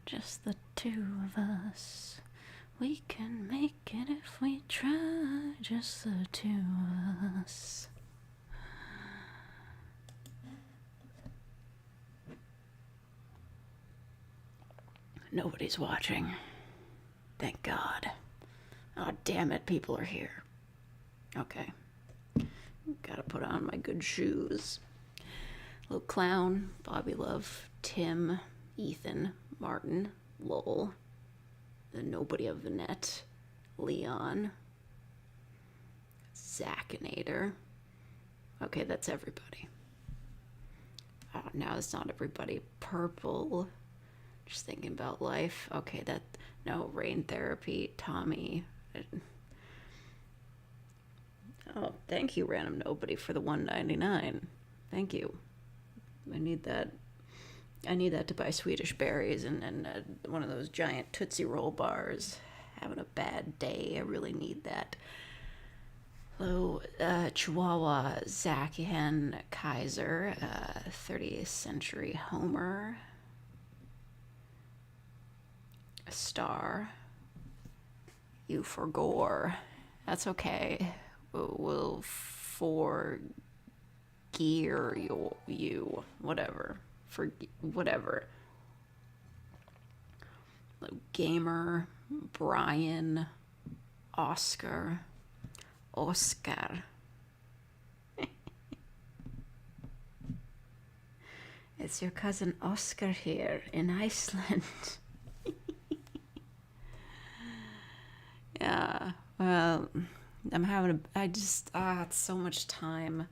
just the two of us. We can make it if we try, just the two of us. Nobody's watching. Thank God. Oh, damn it, people are here. Okay. Gotta put on my good shoes. Little Clown, Bobby Love, Tim, Ethan, Martin, Lowell, the Nobody of the Net, Leon, Zackinator. Okay, that's everybody. Oh, now it's not everybody. Purple. Just thinking about life. Okay, no, Rain Therapy, Tommy. Oh, thank you, Random Nobody, for the $1.99. Thank you. I need that. I need that to buy Swedish berries and one of those giant Tootsie Roll bars. Having a bad day. I really need that. Hello, Chihuahua, Zakian, Kaiser, 30th Century Homer, Star, you for gore. That's okay. We'll for gear you. Whatever. For whatever. Gamer, Brian, Oscar. It's your cousin Oscar here in Iceland. Yeah, well, it's so much time.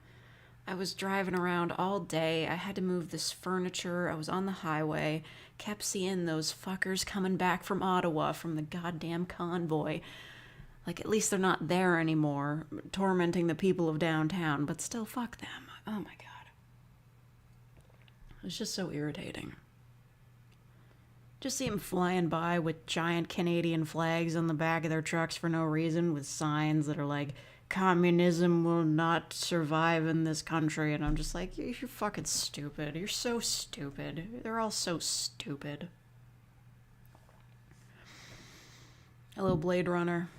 I was driving around all day. I had to move this furniture. I was on the highway. Kept seeing those fuckers coming back from Ottawa from the goddamn convoy. Like, at least they're not there anymore, tormenting the people of downtown, but still, fuck them. Oh my god. It's just so irritating. Just see them flying by with giant Canadian flags on the back of their trucks for no reason, with signs that are like, communism will not survive in this country. And I'm just like, you're fucking stupid. You're so stupid. They're all so stupid. Hello, Blade Runner.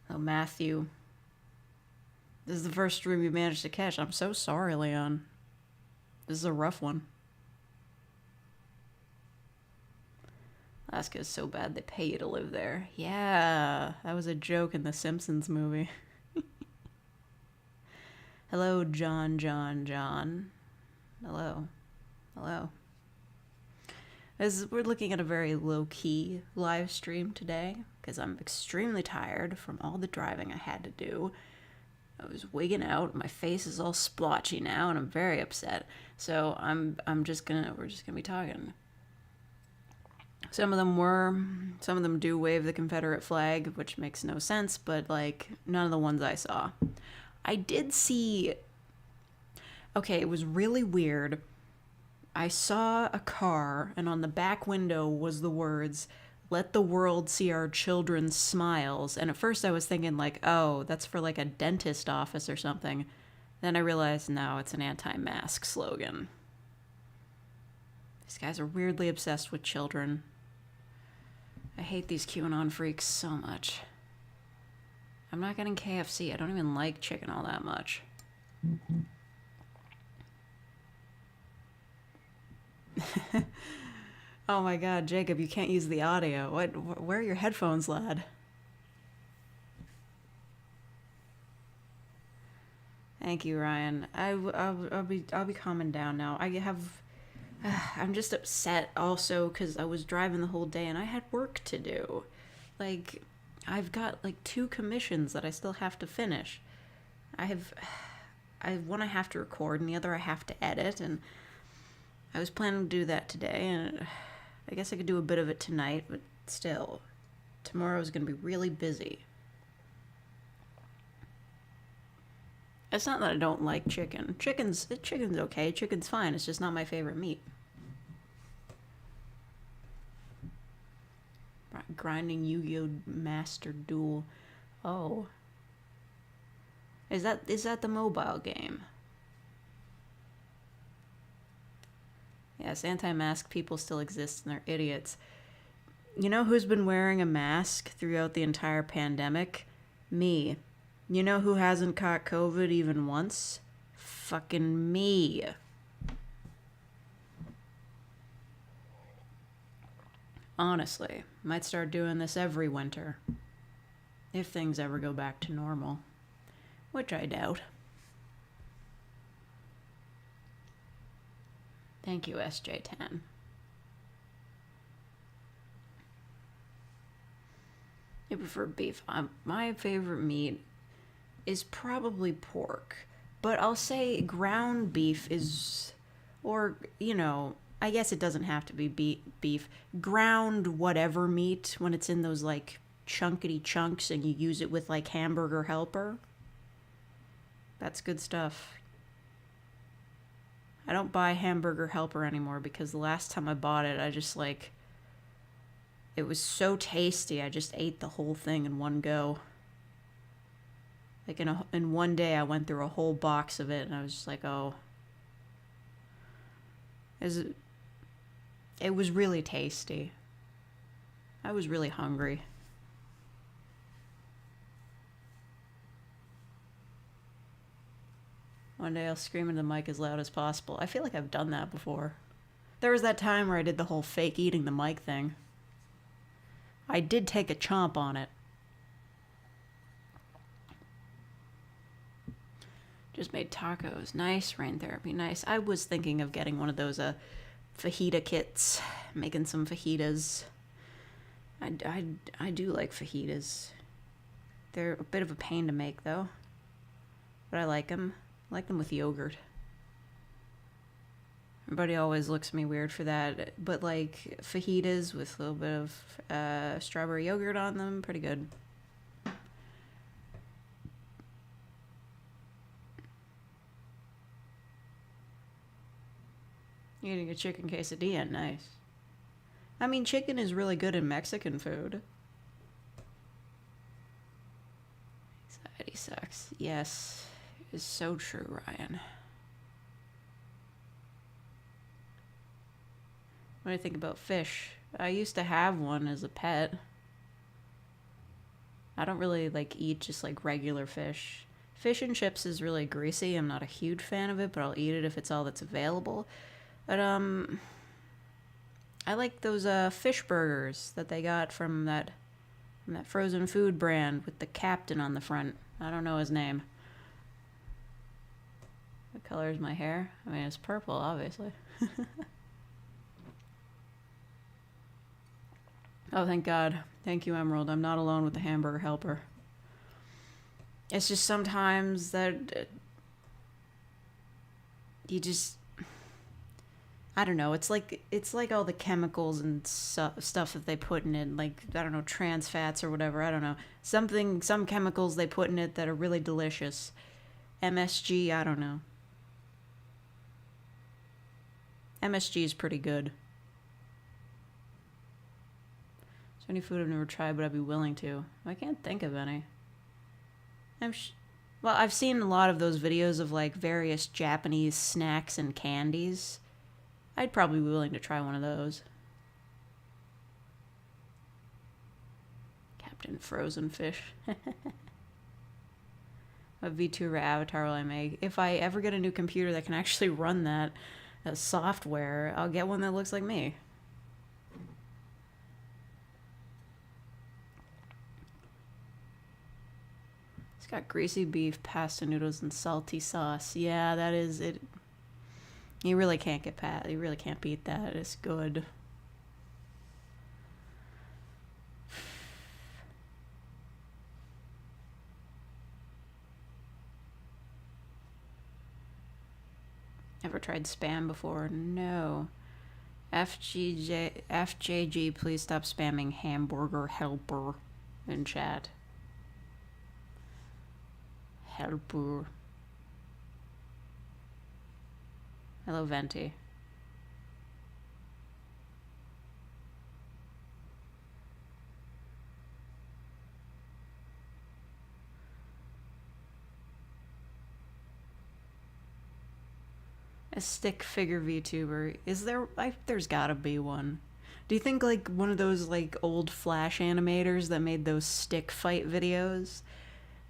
Oh, Matthew. This is the first stream you managed to catch. I'm so sorry, Leon. This is a rough one. Alaska is so bad they pay you to live there. Yeah, that was a joke in the Simpsons movie. Hello, John. Hello. We're looking at a very low-key live stream today, because I'm extremely tired from all the driving I had to do. I was wigging out, my face is all splotchy now, and I'm very upset. So we're just gonna be talking. Some of them do wave the Confederate flag, which makes no sense, but like none of the ones I saw. I did see. Okay, it was really weird. I saw a car, and on the back window was the words, "Let the world see our children's smiles." And at first I was thinking like, oh, that's for like a dentist office or something. Then I realized, no, it's an anti-mask slogan. These guys are weirdly obsessed with children. I hate these QAnon freaks so much. I'm not getting KFC. I don't even like chicken all that much. Oh my god, Jacob, you can't use the audio. Where are your headphones, lad? Thank you, Ryan. I'll be calming down now. I'm just upset also because I was driving the whole day and I had work to do. Like, I've got like 2 commissions that I still have to finish. One I have to record and the other I have to edit, and I was planning to do that today, and I guess I could do a bit of it tonight, but still, tomorrow's gonna be really busy. It's not that I don't like chicken. Chicken's okay. Chicken's fine. It's just not my favorite meat. Grinding Yu-Gi-Oh! Master Duel. Oh. Is that the mobile game? Yes, anti-mask people still exist and they're idiots. You know who's been wearing a mask throughout the entire pandemic? Me. You know who hasn't caught COVID even once? Fucking me. Honestly, might start doing this every winter. If things ever go back to normal. Which I doubt. Thank you, SJ10. I prefer beef. My favorite meat is probably pork. But I'll say ground beef is... Or, you know, I guess it doesn't have to be beef. Ground whatever meat when it's in those, like, chunkety chunks and you use it with, like, hamburger helper. That's good stuff. I don't buy hamburger helper anymore because the last time I bought it, I just, like... It was so tasty, I just ate the whole thing in one go. Like, in one day, I went through a whole box of it, and I was just like, oh... It was really tasty. I was really hungry. One day I'll scream into the mic as loud as possible. I feel like I've done that before. There was that time where I did the whole fake eating the mic thing. I did take a chomp on it. Just made tacos. Nice. Rain therapy. Nice. I was thinking of getting one of those fajita kits. Making some fajitas. I do like fajitas. They're a bit of a pain to make, though. But I like them. I like them with yogurt. Everybody always looks at me weird for that. But, like, fajitas with a little bit of strawberry yogurt on them, pretty good. Eating a chicken quesadilla, nice. I mean, chicken is really good in Mexican food. Anxiety sucks. Yes, it is so true, Ryan. What do you think about fish? I used to have one as a pet. I don't really, like, eat just, like, regular fish. Fish and chips is really greasy. I'm not a huge fan of it, but I'll eat it if it's all that's available. But, I like those, fish burgers that they got from that frozen food brand with the captain on the front. I don't know his name. What color is my hair? I mean, it's purple, obviously. Oh, thank God. Thank you, Emerald. I'm not alone with the hamburger helper. It's just sometimes that you just... I don't know. It's like all the chemicals and stuff that they put in it, like, I don't know, trans fats or whatever. I don't know. Some chemicals they put in it that are really delicious. MSG, I don't know. MSG is pretty good. Is there any food I've never tried but I'd be willing to? I can't think of any. Well, I've seen a lot of those videos of, like, various Japanese snacks and candies. I'd probably be willing to try one of those. Captain Frozen Fish. What VTuber avatar will I make? If I ever get a new computer that can actually run that software, I'll get one that looks like me. It's got greasy beef, pasta noodles, and salty sauce. Yeah, that is it. You really can't get past. You really can't beat that. It's good. Ever tried spam before? No. FJG, please stop spamming hamburger helper in chat. Helper. Hello, Venti. A stick figure VTuber. Is there? There's gotta be one. Do you think like one of those like old Flash animators that made those stick fight videos?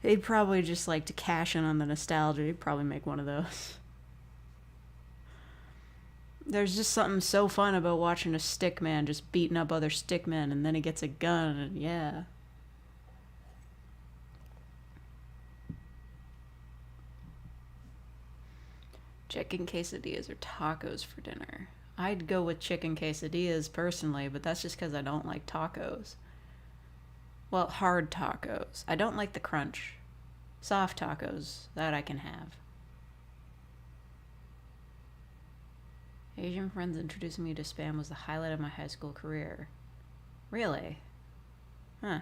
They'd probably just like to cash in on the nostalgia. They'd probably make one of those. There's just something so fun about watching a stick man just beating up other stick men, and then he gets a gun, and yeah. Chicken quesadillas or tacos for dinner? I'd go with chicken quesadillas personally, but that's just because I don't like tacos. Well, hard tacos. I don't like the crunch. Soft tacos, that I can have. Asian friends introducing me to Spam was the highlight of my high school career. Really? Huh.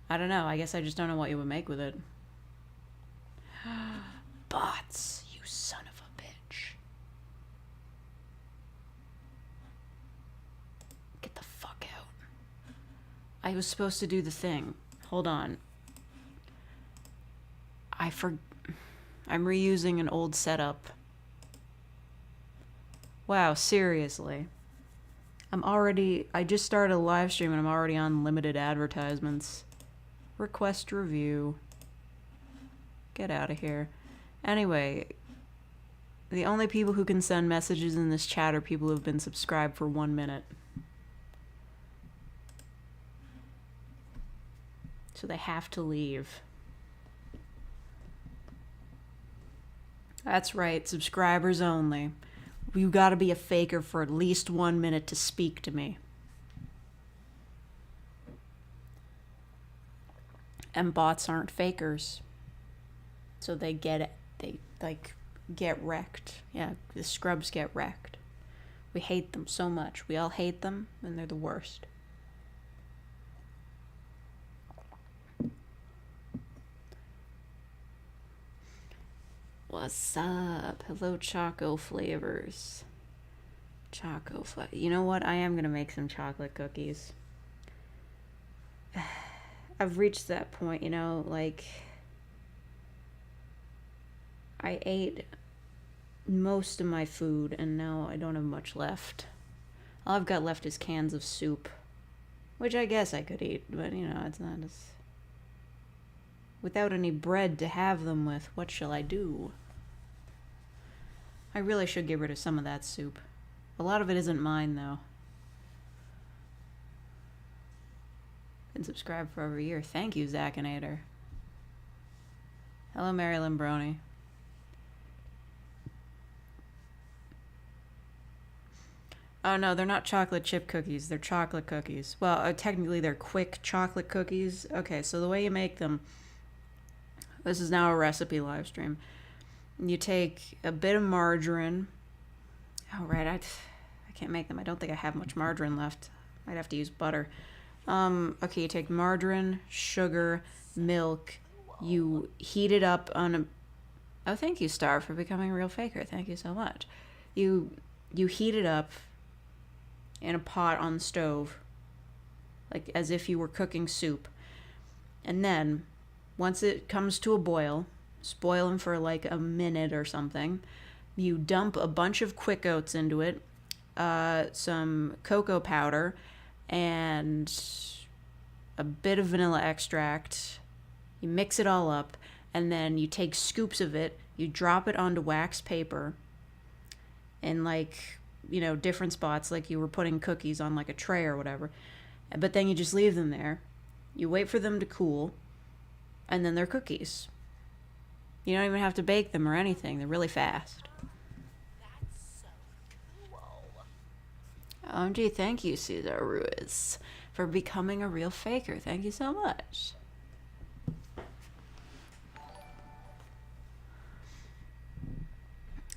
I don't know. I guess I just don't know what you would make with it. Bots, you son of a bitch. Get the fuck out. I was supposed to do the thing. Hold on. I'm reusing an old setup. Wow, seriously. I just started a live stream and I'm already on limited advertisements. Request review. Get out of here. Anyway, the only people who can send messages in this chat are people who have been subscribed for 1 minute. So they have to leave. That's right, subscribers only. You gotta be a faker for at least 1 minute to speak to me. And bots aren't fakers. So they get it. They, like, get wrecked. Yeah, the scrubs get wrecked. We hate them so much. We all hate them, and they're the worst. What's up? Hello, Choco Flavors. Choco flavor. You know what? I am going to make some chocolate cookies. I've reached that point, you know, like... I ate most of my food, and now I don't have much left. All I've got left is cans of soup. Which I guess I could eat, but, you know, it's not as... Without any bread to have them with, what shall I do? I really should get rid of some of that soup. A lot of it isn't mine, though. Been subscribed for over a year. Thank you, Zacinator. Hello, Marilyn Brony. Oh, no, they're not chocolate chip cookies. They're chocolate cookies. Well, technically, they're quick chocolate cookies. Okay, so the way you make them... This is now a recipe live stream. You take a bit of margarine. Oh, right, I can't make them. I don't think I have much margarine left. I'd have to use butter. Okay, you take margarine, sugar, milk. You heat it up on a... Oh, thank you, Star, for becoming a real faker. Thank you so much. You heat it up in a pot on the stove, like as if you were cooking soup. And then, once it comes to a boil, just boil them for like a minute or something. You dump a bunch of quick oats into it, some cocoa powder, and a bit of vanilla extract. You mix it all up, and then you take scoops of it, you drop it onto wax paper in like, you know, different spots, like you were putting cookies on like a tray or whatever. But then you just leave them there. You wait for them to cool, and then they're cookies. You don't even have to bake them or anything. They're really fast. That's so cool. OMG, thank you, Cesar Ruiz, for becoming a real faker. Thank you so much.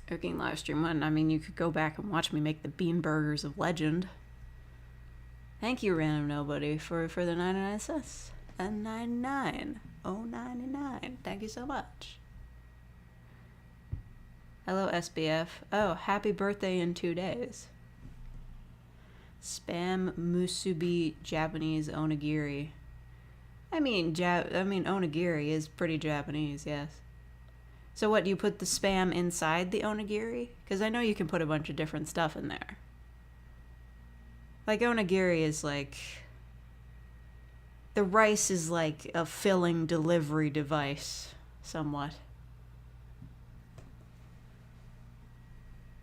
Cooking live stream one. I mean, you could go back and watch me make the bean burgers of legend. Thank you, Random Nobody, for the 99 cents. And 99. Oh, 99. Thank you so much. Hello, SBF. Oh, happy birthday in 2 days. Spam musubi Japanese onigiri. I mean onigiri is pretty Japanese, yes. So what, do you put the Spam inside the onigiri? Because I know you can put a bunch of different stuff in there. Like, onigiri is like... The rice is like a filling delivery device, somewhat.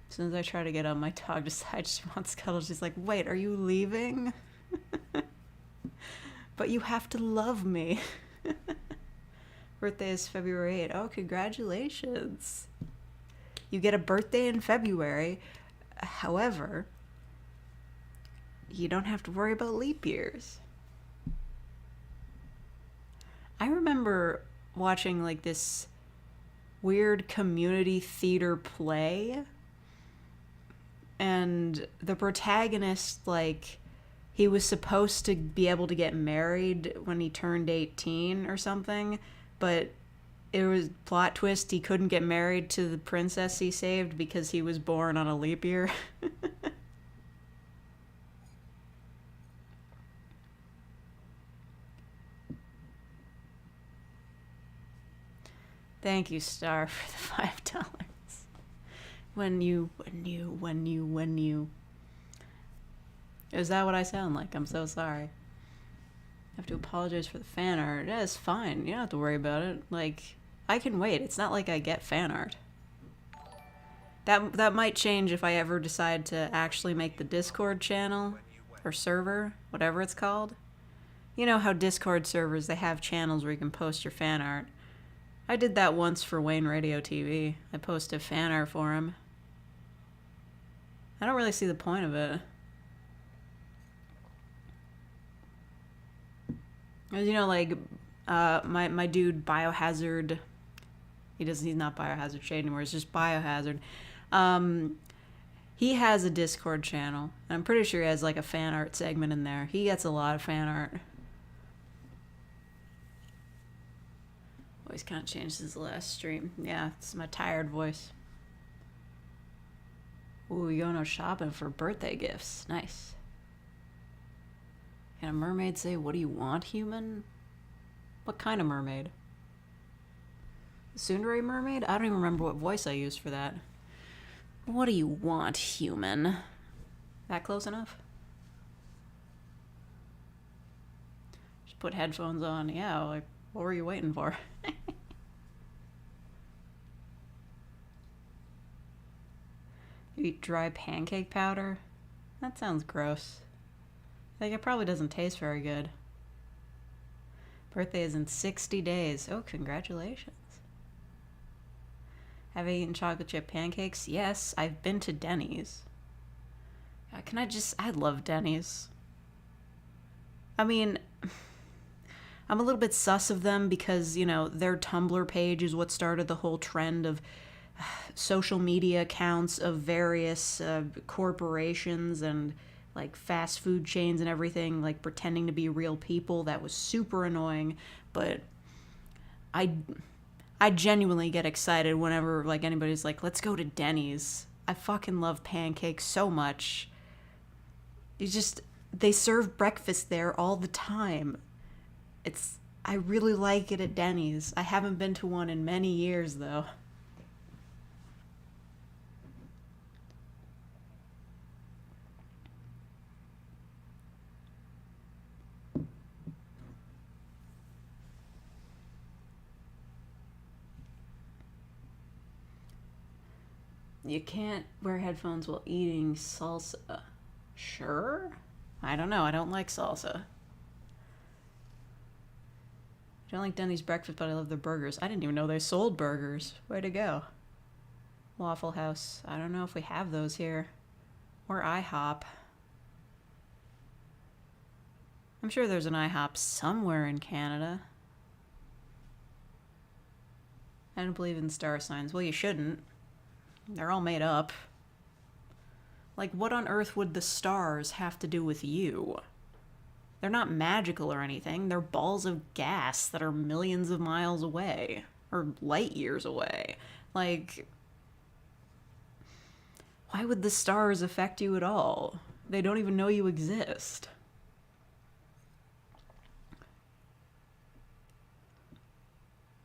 As soon as I try to get on, my dog decides she wants cuddles. She's like, wait, are you leaving? But you have to love me. Birthday is February 8th. Oh, congratulations. You get a birthday in February. However, you don't have to worry about leap years. I remember watching like this weird community theater play, and the protagonist, like, he was supposed to be able to get married when he turned 18 or something, but it was plot twist, he couldn't get married to the princess he saved because he was born on a leap year. Thank you, Star, for the $5. When you. Is that what I sound like? I'm so sorry. I have to apologize for the fan art. Yeah, it's fine. You don't have to worry about it. Like, I can wait. It's not like I get fan art. That might change if I ever decide to actually make the Discord channel or server, whatever it's called. You know how Discord servers, they have channels where you can post your fan art. I did that once for Wayne Radio TV. I posted fan art for him. I don't really see the point of it. You know, like, my dude Biohazard, he's not Biohazard Shade anymore, it's just Biohazard. He has a Discord channel, and I'm pretty sure he has like a fan art segment in there. He gets a lot of fan art. Voice kind of changed since the last stream. Yeah, it's my tired voice. Ooh, you going out shopping for birthday gifts. Nice. Can a mermaid say, what do you want, human? What kind of mermaid? Tsundere mermaid? I don't even remember what voice I used for that. What do you want, human? That close enough? Just put headphones on. Yeah, like, what were you waiting for? You eat dry pancake powder? That sounds gross. Like, it probably doesn't taste very good. Birthday is in 60 days. Oh, congratulations. Have I eaten chocolate chip pancakes? Yes, I've been to Denny's. I love Denny's. I mean, I'm a little bit sus of them because, you know, their Tumblr page is what started the whole trend of social media accounts of various corporations and like fast food chains and everything, like pretending to be real people. That was super annoying, but I genuinely get excited whenever like anybody's like, let's go to Denny's. I fucking love pancakes so much. They serve breakfast there all the time. I really like it at Denny's. I haven't been to one in many years though. You can't wear headphones while eating salsa. Sure? I don't know. I don't like salsa. I don't like Denny's breakfast, but I love their burgers. I didn't even know they sold burgers. Way to go. Waffle House. I don't know if we have those here. Or IHOP. I'm sure there's an IHOP somewhere in Canada. I don't believe in star signs. Well, you shouldn't. They're all made up. Like, what on earth would the stars have to do with you? They're not magical or anything. They're balls of gas that are millions of miles away. Or light years away. Like, why would the stars affect you at all? They don't even know you exist.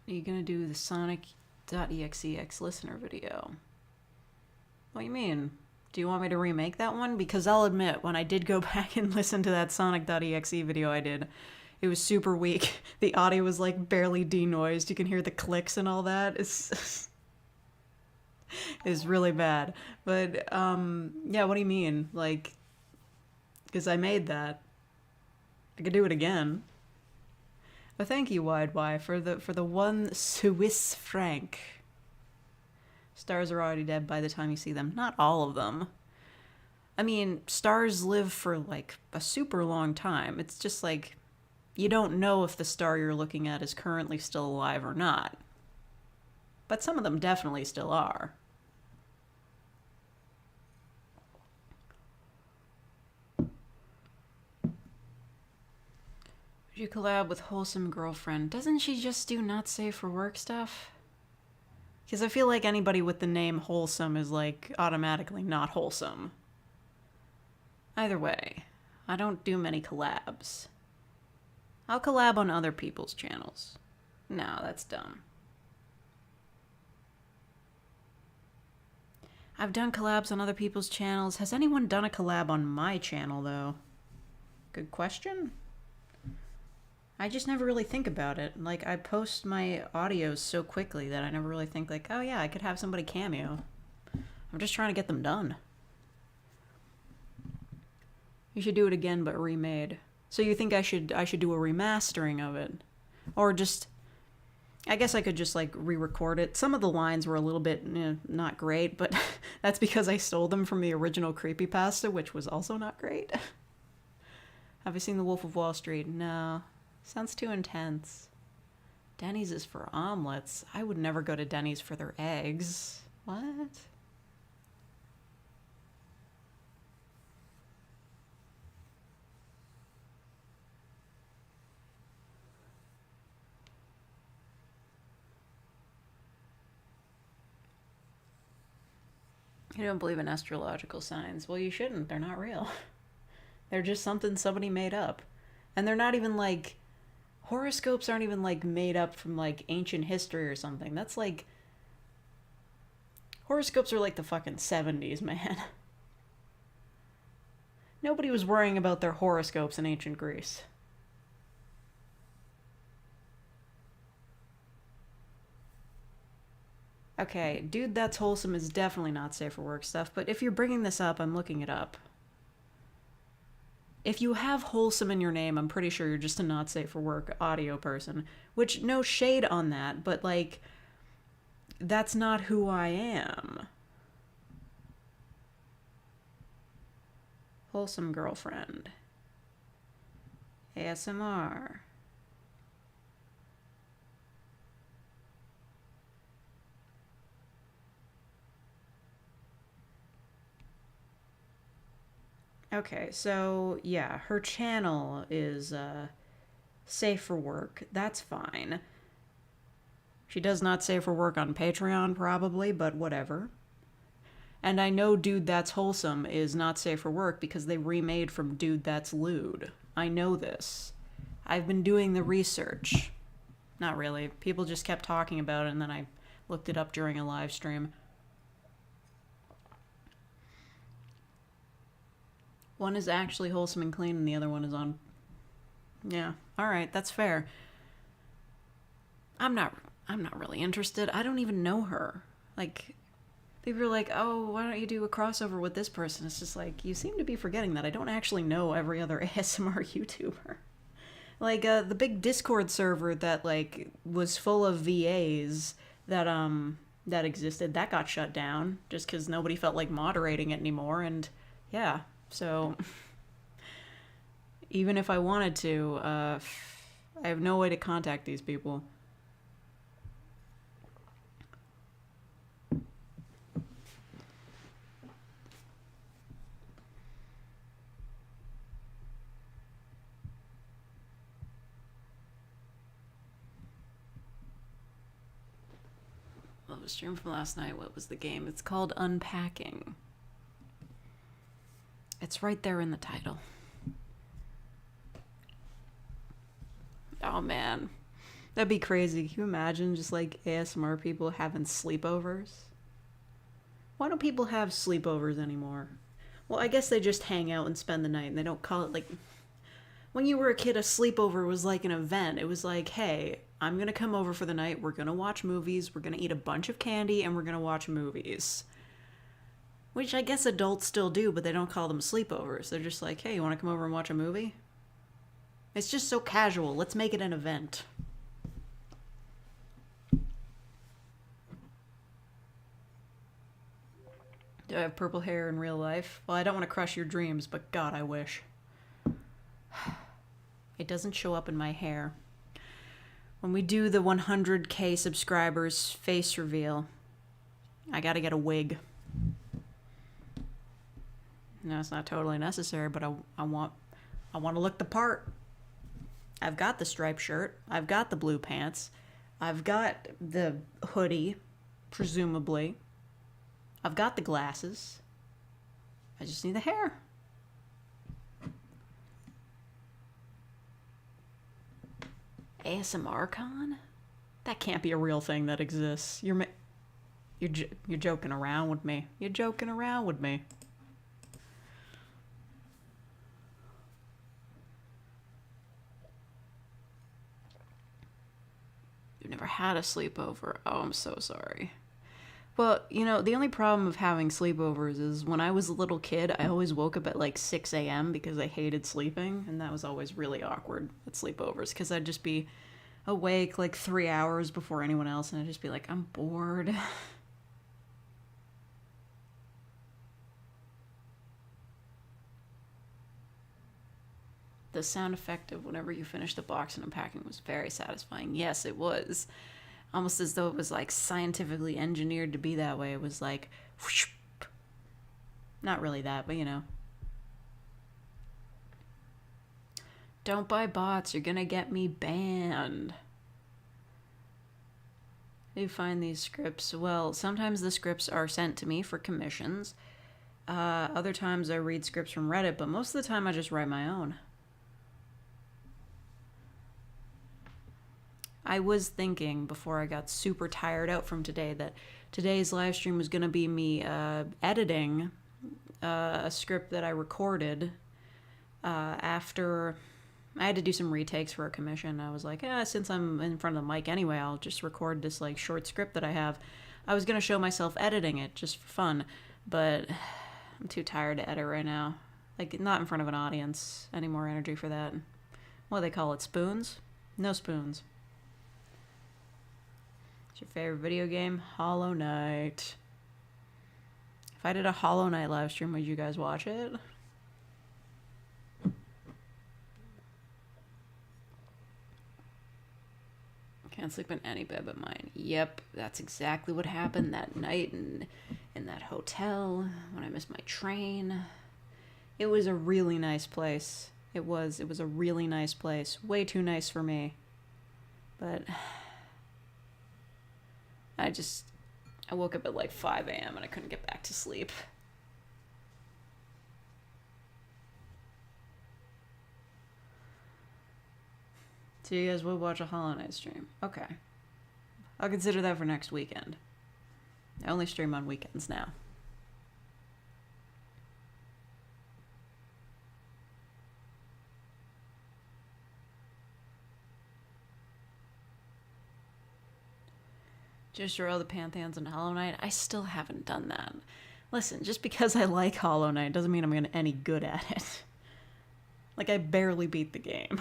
Are you gonna do the Sonic .exe listener video. What do you mean? Do you want me to remake that one? Because I'll admit, when I did go back and listen to that Sonic.exe video I did, it was super weak. The audio was like barely denoised. You can hear the clicks and all that. It's really bad. But yeah, what do you mean? Like, because I made that. I could do it again. But thank you, Wide Y, for the one Swiss franc. Stars are already dead by the time you see them. Not all of them. I mean, stars live for like a super long time. It's just like you don't know if the star you're looking at is currently still alive or not. But some of them definitely still are. You collab with Wholesome Girlfriend. Doesn't she just do not safe for work stuff? Because I feel like anybody with the name Wholesome is like automatically not wholesome. Either way, I don't do many collabs. I'll collab on other people's channels. No, that's dumb. I've done collabs on other people's channels. Has anyone done a collab on my channel, though? Good question. I just never really think about it. Like, I post my audios so quickly that I never really think like, oh yeah, I could have somebody cameo. I'm just trying to get them done. You should do it again, but remade. So you think I should do a remastering of it? Or just, I guess I could just like re-record it. Some of the lines were a little bit not great, but that's because I stole them from the original creepypasta, which was also not great. Have you seen The Wolf of Wall Street? No. Sounds too intense. Denny's is for omelets. I would never go to Denny's for their eggs. What? You don't believe in astrological signs. Well, you shouldn't. They're not real. They're just something somebody made up. And they're not even like... Horoscopes aren't even like made up from like ancient history or something. That's like... Horoscopes are like the fucking 70s, man. Nobody was worrying about their horoscopes in ancient Greece. Okay, Dude That's Wholesome is definitely not safe for work stuff, but if you're bringing this up, I'm looking it up. If you have Wholesome in your name, I'm pretty sure you're just a not safe for work audio person. Which, no shade on that, but like, that's not who I am. Wholesome Girlfriend. ASMR. Okay, so yeah, her channel is safe for work. That's fine. She does not safe for work on Patreon, probably, but whatever. And I know Dude That's Wholesome is not safe for work because they remade from Dude That's Lewd. I know this. I've been doing the research. Not really. People just kept talking about it, and then I looked it up during a live stream. One is actually wholesome and clean, and the other one is on... Yeah, alright, that's fair. I'm not really interested. I don't even know her. Like, people are like, oh, why don't you do a crossover with this person? It's just like, you seem to be forgetting that I don't actually know every other ASMR YouTuber. Like, the big Discord server that, like, was full of VAs that existed, that got shut down just because nobody felt like moderating it anymore, and yeah... So, even if I wanted to, I have no way to contact these people. Well, the stream from last night, what was the game? It's called Unpacking. It's right there in the title. Oh, man. That'd be crazy. Can you imagine just like ASMR people having sleepovers? Why don't people have sleepovers anymore? Well, I guess they just hang out and spend the night and they don't call it like. When you were a kid, a sleepover was like an event. It was like, hey, I'm going to come over for the night. We're going to watch movies. We're going to eat a bunch of candy and we're going to watch movies. Which I guess adults still do, but they don't call them sleepovers. They're just like, hey, you want to come over and watch a movie? It's just so casual. Let's make it an event. Do I have purple hair in real life? Well, I don't want to crush your dreams, but God, I wish. It doesn't show up in my hair. When we do the 100K subscribers face reveal, I gotta get a wig. No, it's not totally necessary, but I want to look the part. I've got the striped shirt. I've got the blue pants. I've got the hoodie, presumably. I've got the glasses. I just need the hair. ASMR con? That can't be a real thing that exists. You're joking around with me. You're joking around with me. You've never had a sleepover. Oh, I'm so sorry. Well, you know, the only problem of having sleepovers is when I was a little kid, I always woke up at like 6 a.m. because I hated sleeping, and that was always really awkward at sleepovers because I'd just be awake like 3 hours before anyone else, and I'd just be like, I'm bored. The sound effect of whenever you finish the box and unpacking was very satisfying. Yes, it was. Almost as though it was like scientifically engineered to be that way. It was like, whoosh. Not really that, but you know. Don't buy bots, you're gonna get me banned. How do you find these scripts? Well, sometimes the scripts are sent to me for commissions. Other times I read scripts from Reddit, but most of the time I just write my own. I was thinking before I got super tired out from today that today's live stream was going to be me editing a script that I recorded after I had to do some retakes for a commission. I was like, since I'm in front of the mic anyway, I'll just record this like short script that I have. I was going to show myself editing it just for fun, but I'm too tired to edit right now. Like, not in front of an audience. Any more energy for that. What do they call it? Spoons? No spoons. Your favorite video game? Hollow Knight. If I did a Hollow Knight live stream, would you guys watch it? Can't sleep in any bed but mine. Yep, that's exactly what happened that night in that hotel when I missed my train. It was a really nice place. It was a really nice place. Way too nice for me. But I woke up at like 5 a.m. and I couldn't get back to sleep. So you guys would watch a Hollow Knight stream? Okay. I'll consider that for next weekend. I only stream on weekends now. Just draw the Pantheons and Hollow Knight. I still haven't done that. Listen, just because I like Hollow Knight doesn't mean I'm gonna any good at it. Like, I barely beat the game.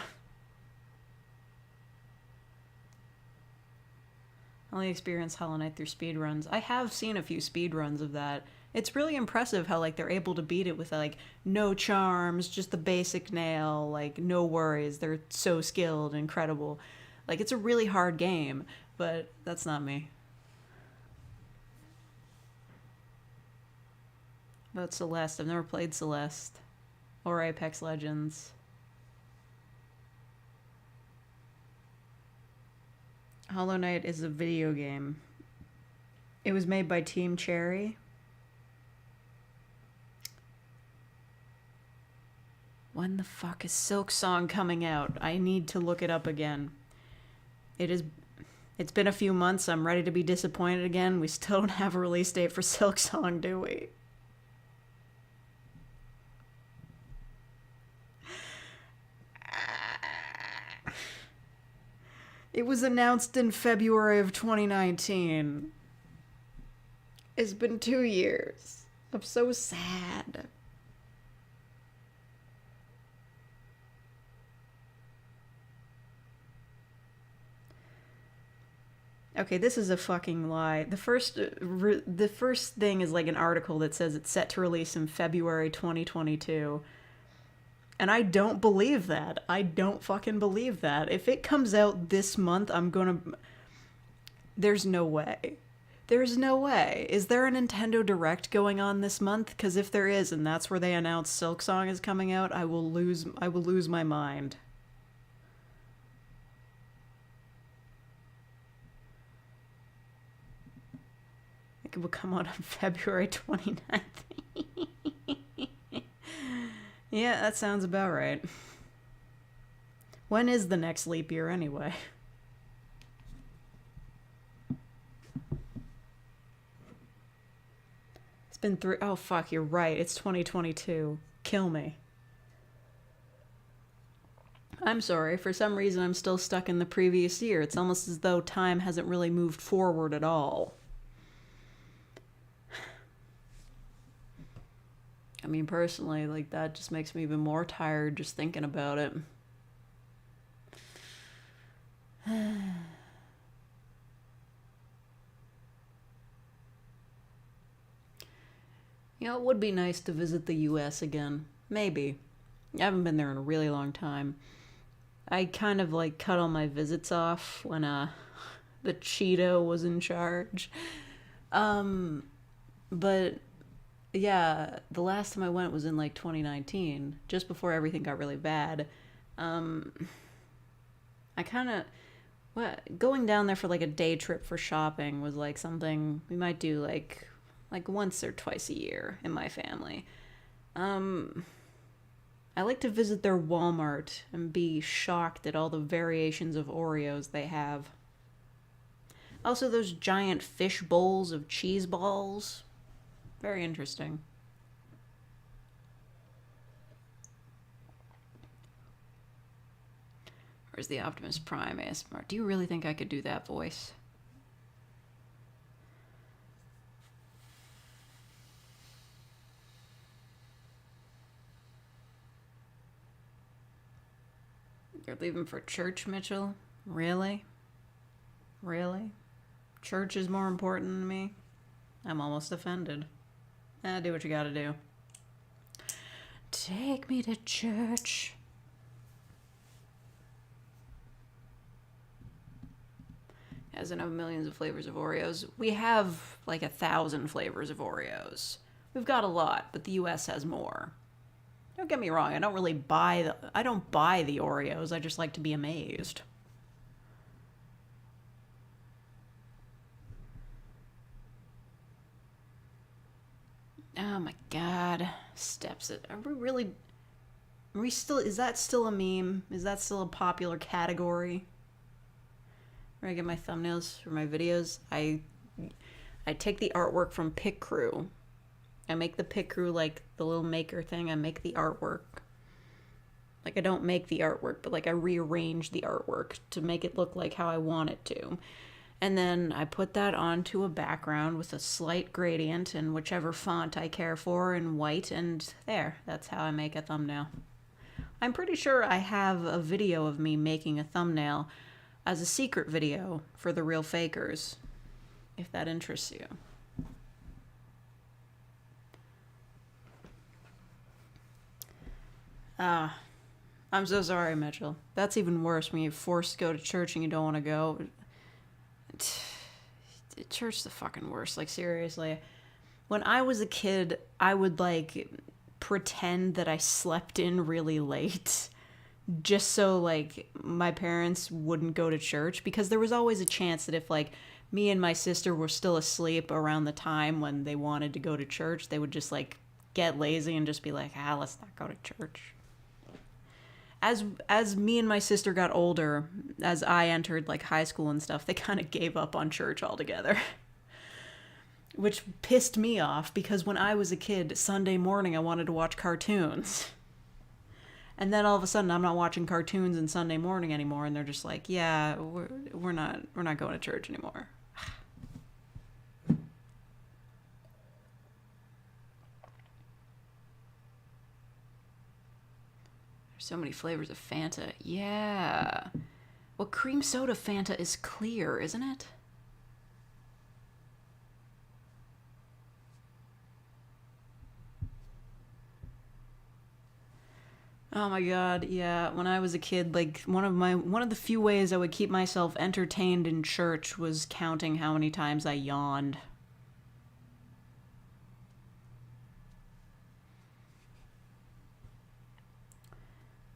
I only experienced Hollow Knight through speedruns. I have seen a few speedruns of that. It's really impressive how, like, they're able to beat it with, like, no charms, just the basic nail, like, no worries. They're so skilled, incredible. Like, it's a really hard game, but that's not me. About Celeste. I've never played Celeste. Or Apex Legends. Hollow Knight is a video game. It was made by Team Cherry. When the fuck is Silk Song coming out? I need to look it up again. It's been a few months. I'm ready to be disappointed again. We still don't have a release date for Silksong, do we? It was announced in February of 2019. It's been 2 years. I'm so sad. Okay, this is a fucking lie. The first thing is like an article that says it's set to release in February 2022. And I don't believe that. I don't fucking believe that. If it comes out this month, I'm gonna... There's no way. There's no way. Is there a Nintendo Direct going on this month? Because if there is, and that's where they announce Silksong is coming out, I will lose my mind. It will come out on February 29th. Yeah, that sounds about right. When is the next leap year anyway? It's been oh fuck, you're right. It's 2022. Kill me. I'm sorry. For some reason, I'm still stuck in the previous year. It's almost as though time hasn't really moved forward at all. I mean, personally, like, that just makes me even more tired just thinking about it. You know, it would be nice to visit the US again. Maybe. I haven't been there in a really long time. I kind of, like, cut all my visits off when, the Cheeto was in charge. But... yeah, the last time I went was in like 2019, just before everything got really bad. I kind of, going down there for like a day trip for shopping was like something we might do like once or twice a year in my family. I like to visit their Walmart and be shocked at all the variations of Oreos they have. Also, those giant fish bowls of cheese balls. Very interesting. Where's the Optimus Prime ASMR? Do you really think I could do that voice? You're leaving for church, Mitchell? Really? Really? Church is more important than me? I'm almost offended. Do what you gotta do. Take me to church. Doesn't have millions of flavors of Oreos. We have like 1,000 flavors of Oreos. We've got a lot, but the US has more. Don't get me wrong, I don't buy the Oreos. I just like to be amazed. Oh my god. Steps it. Are we still, is that still a meme? Is that still a popular category? Where I get my thumbnails for my videos? I take the artwork from Pic Crew. I make the Pic Crew like the little maker thing. I make the artwork. Like, I don't make the artwork, but like I rearrange the artwork to make it look like how I want it to. And then I put that onto a background with a slight gradient in whichever font I care for in white, and there, that's how I make a thumbnail. I'm pretty sure I have a video of me making a thumbnail as a secret video for the real fakers, if that interests you. I'm so sorry, Mitchell. That's even worse when you're forced to go to church and you don't want to go. Church is the fucking worst. Like, seriously. When I was a kid, I would, like, pretend that I slept in really late just so, like, my parents wouldn't go to church, because there was always a chance that if, like, me and my sister were still asleep around the time when they wanted to go to church, they would just, like, get lazy and just be like, let's not go to church. as me and my sister got older, as I entered like high school and stuff, they kind of gave up on church altogether. Which pissed me off because when I was a kid, Sunday morning I wanted to watch cartoons. And then all of a sudden I'm not watching cartoons on Sunday morning anymore, and they're just like, "Yeah, we're not going to church anymore." There's so many flavors of Fanta. Yeah. Well, cream soda Fanta is clear, isn't it? Oh my god, yeah. When I was a kid, like one of the few ways I would keep myself entertained in church was counting how many times I yawned.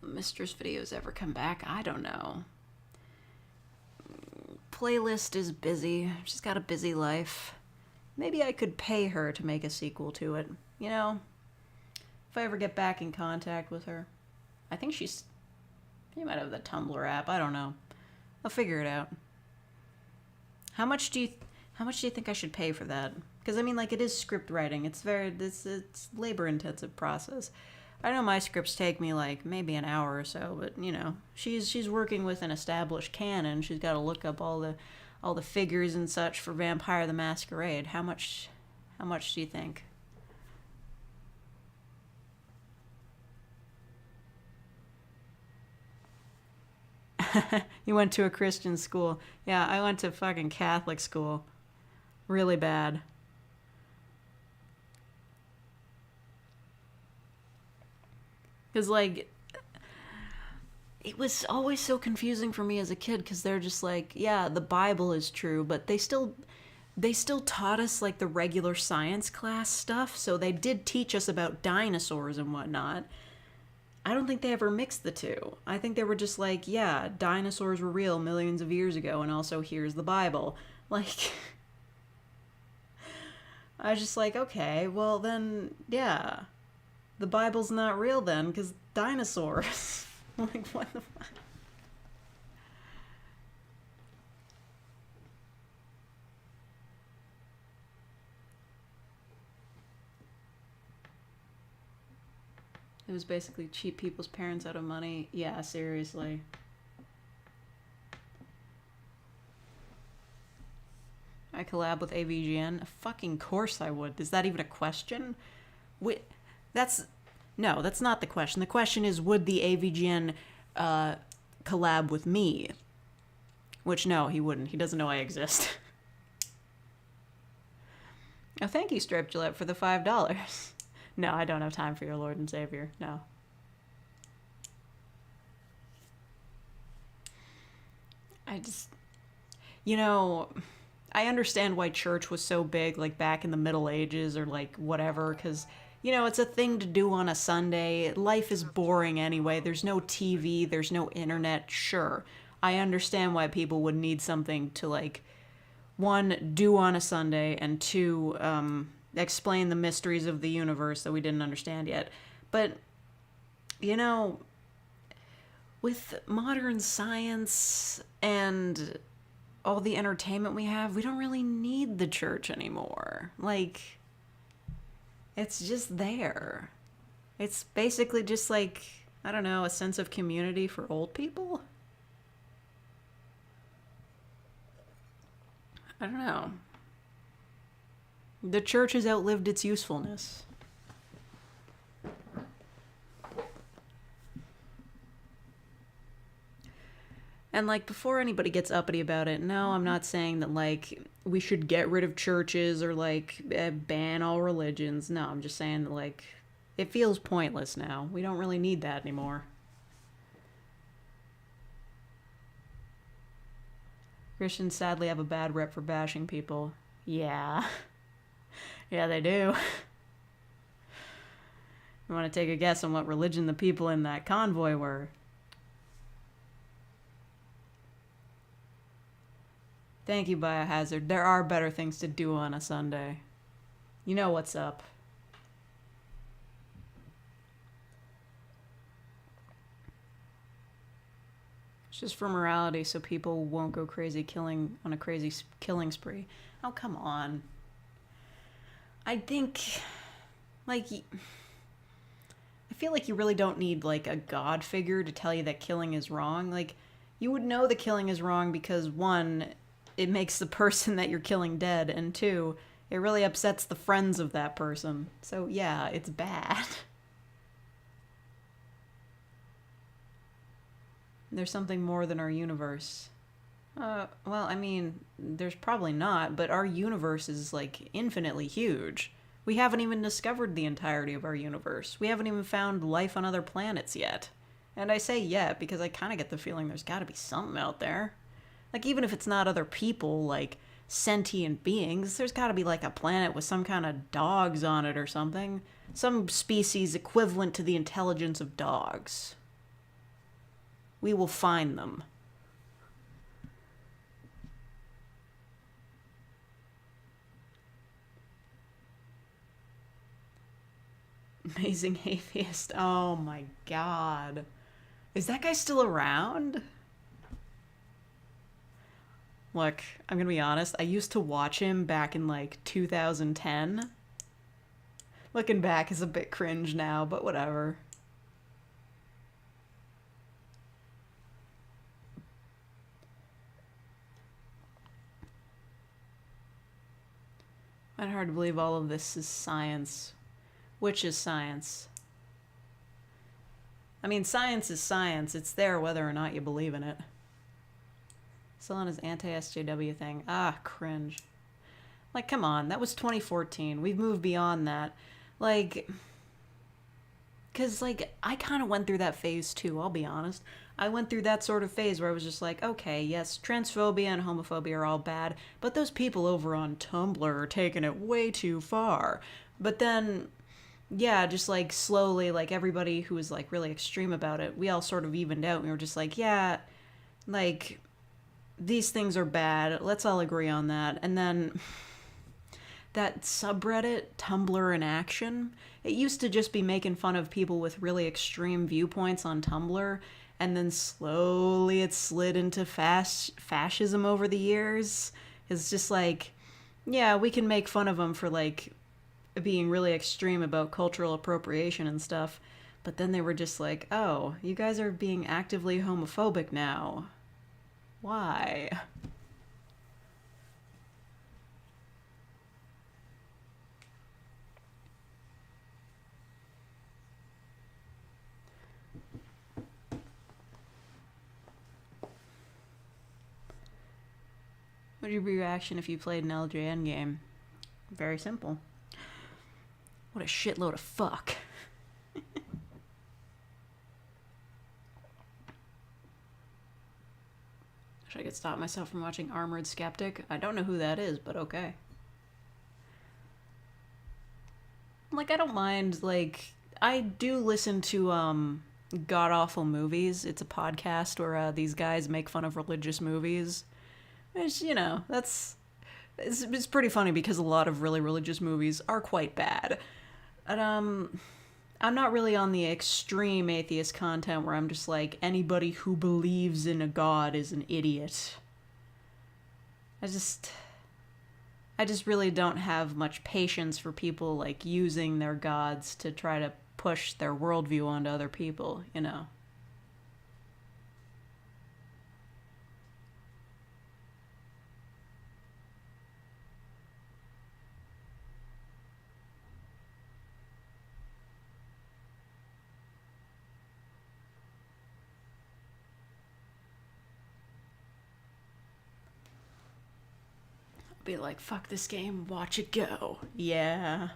Mistress videos ever come back? I don't know. Playlist is busy. She's got a busy life. Maybe I could pay her to make a sequel to it. You know, if I ever get back in contact with her. I think she might have the Tumblr app. I don't know. I'll figure it out. How much do you think I should pay for that? Because I mean, like, it is script writing. It's labor intensive process. I know my scripts take me like maybe an hour or so, but you know, she's working with an established canon. She's got to look up all the figures and such for Vampire the Masquerade. How much do you think? You went to a Christian school. Yeah, I went to fucking Catholic school. Really bad. Because, like, it was always so confusing for me as a kid because they're just like, yeah, the Bible is true, but they still taught us, like, the regular science class stuff, so they did teach us about dinosaurs and whatnot. I don't think they ever mixed the two. I think they were just like, yeah, dinosaurs were real millions of years ago, and also here's the Bible. Like, I was just like, okay, well then, yeah, the Bible's not real then, because dinosaurs. Like, what the fuck? It was basically cheat people's parents out of money. Yeah, seriously. I collab with AVGN? Fucking course I would. Is that even a question? That's not the question. The question is, would the AVGN collab with me? Which, no, he wouldn't. He doesn't know I exist. Oh, thank you, Strip Gillette, for the $5. No, I don't have time for your Lord and Savior. No. I just... You know, I understand why church was so big, like, back in the Middle Ages or, like, whatever, because, you know, it's a thing to do on a Sunday. Life is boring anyway. There's no TV. There's no internet. Sure. I understand why people would need something to, like, one, do on a Sunday, and two, explain the mysteries of the universe that we didn't understand yet. But, you know, with modern science and all the entertainment we have, we don't really need the church anymore. Like, it's just there. It's basically just like, I don't know, a sense of community for old people? I don't know. The church has outlived its usefulness. And, like, before anybody gets uppity about it, no, I'm not saying that, like, we should get rid of churches or, like, ban all religions. No, I'm just saying that, like, it feels pointless now. We don't really need that anymore. Christians sadly have a bad rep for bashing people. Yeah. Yeah, they do. You want to take a guess on what religion the people in that convoy were? Thank you, Biohazard. There are better things to do on a Sunday. You know what's up. just for morality, so people won't go crazy killing on a crazy killing spree. Oh, come on. I think, like, I feel like you really don't need, like, a god figure to tell you that killing is wrong. Like, you would know the killing is wrong because, one, it makes the person that you're killing dead, and two, it really upsets the friends of that person. So, yeah, it's bad. There's something more than our universe. Well, I mean, there's probably not, but our universe is, like, infinitely huge. We haven't even discovered the entirety of our universe. We haven't even found life on other planets yet. And I say yet because I kind of get the feeling there's got to be something out there. Like, even if it's not other people, like sentient beings, there's got to be, like, a planet with some kind of dogs on it or something. Some species equivalent to the intelligence of dogs. We will find them. Amazing atheist. Oh my god. Is that guy still around? Look, I'm gonna be honest. I used to watch him back in like 2010. Looking back is a bit cringe now, but whatever. It's hard to believe all of this is science. Which is science? I mean, science is science. It's there whether or not you believe in it. Still on his anti-SJW thing. Ah, cringe. Like, come on. That was 2014. We've moved beyond that. Like, because, like, I kind of went through that phase, too, I'll be honest. I went through that sort of phase where I was just like, okay, yes, transphobia and homophobia are all bad, but those people over on Tumblr are taking it way too far. But then, yeah, just, like, slowly, like, everybody who was, like, really extreme about it, we all sort of evened out, and we were just like, yeah, like, these things are bad, let's all agree on that. And then that subreddit, Tumblr in Action, it used to just be making fun of people with really extreme viewpoints on Tumblr, and then slowly it slid into fascism over the years. It's just like, yeah, we can make fun of them for, like, being really extreme about cultural appropriation and stuff, but then they were just like, oh, you guys are being actively homophobic now. Why? What would your reaction if you played an LJN game? Very simple. What a shitload of fuck. Wish I could stop myself from watching Armored Skeptic. I don't know who that is, but okay. Like, I don't mind, like, I do listen to, God Awful Movies. It's a podcast where, these guys make fun of religious movies. Which, you know, it's pretty funny because a lot of really religious movies are quite bad. And, I'm not really on the extreme atheist content where I'm just like, anybody who believes in a god is an idiot. I just really don't have much patience for people, like, using their gods to try to push their worldview onto other people, you know. Be like, fuck this game, watch it go. Yeah.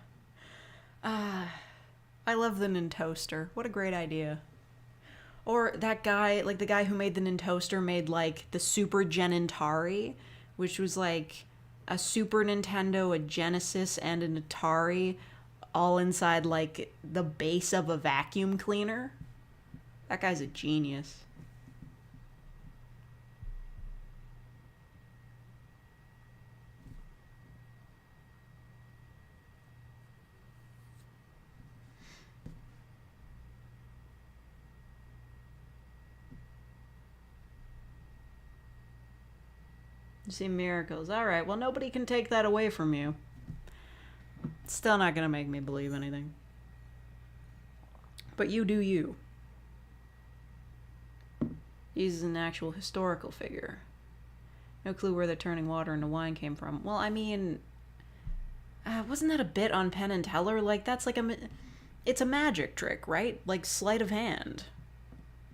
I love the Nintoaster. What a great idea. Or that guy, like the guy who made the Nintoaster made like the Super Genintari, which was like a Super Nintendo, a Genesis, and an Atari all inside like the base of a vacuum cleaner. That guy's a genius. You see miracles. Alright, well, nobody can take that away from you. It's still not gonna make me believe anything. But you do you. He's an actual historical figure. No clue where the turning water into wine came from. Well, I mean, wasn't that a bit on Penn and Teller? Like, that's like it's a magic trick, right? Like, sleight of hand.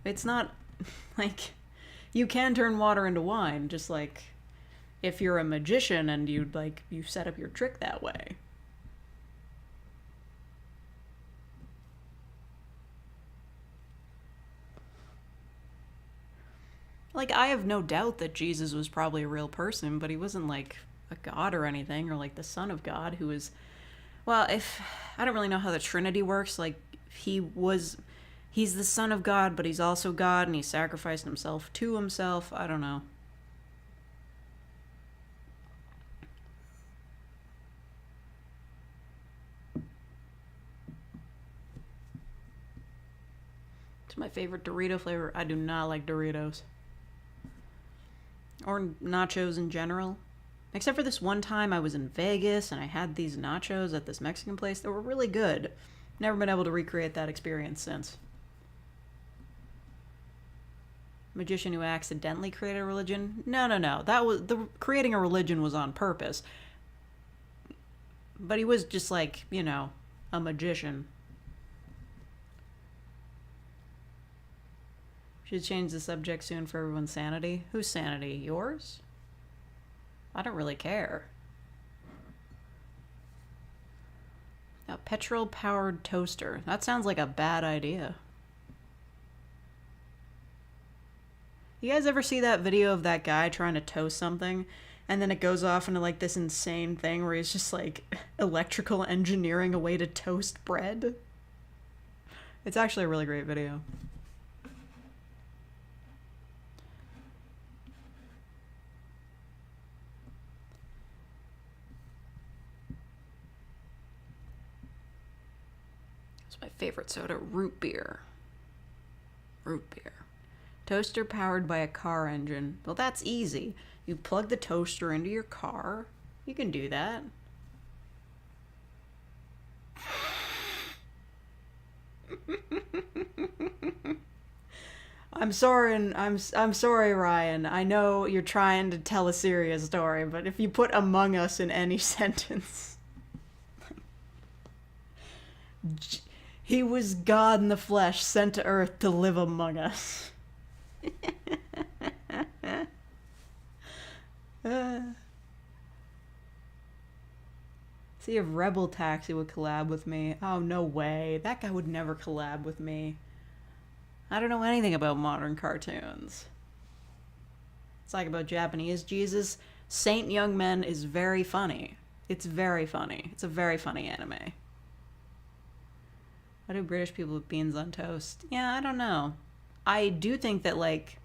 It's not, like, you can turn water into wine, just like, if you're a magician and you set up your trick that way. Like, I have no doubt that Jesus was probably a real person, but he wasn't, like, a god or anything, or, like, the son of God who was... Well, I don't really know how the Trinity works. Like, he's the son of God, but he's also God, and he sacrificed himself to himself. I don't know. It's my favorite Dorito flavor. I do not like Doritos. Or nachos in general. Except for this one time I was in Vegas and I had these nachos at this Mexican place that were really good. Never been able to recreate that experience since. Magician who accidentally created a religion? No. That was creating a religion was on purpose. But he was just like, you know, a magician. Should change the subject soon for everyone's sanity. Whose sanity? Yours? I don't really care. A petrol-powered toaster. That sounds like a bad idea. You guys ever see that video of that guy trying to toast something, and then it goes off into like this insane thing where he's just like electrical engineering a way to toast bread? It's actually a really great video. My favorite soda, root beer. Root beer. Toaster powered by a car engine. Well, that's easy. You plug the toaster into your car. You can do that. I'm sorry, Ryan. I know you're trying to tell a serious story, but if you put Among Us in any sentence... He was God in the flesh, sent to Earth to live among us. See if Rebel Taxi would collab with me. Oh, no way. That guy would never collab with me. I don't know anything about modern cartoons. It's like about Japanese Jesus. Saint Young Men is very funny. It's very funny. It's a very funny anime. Why do British people put beans on toast? Yeah, I don't know. I do think that, like...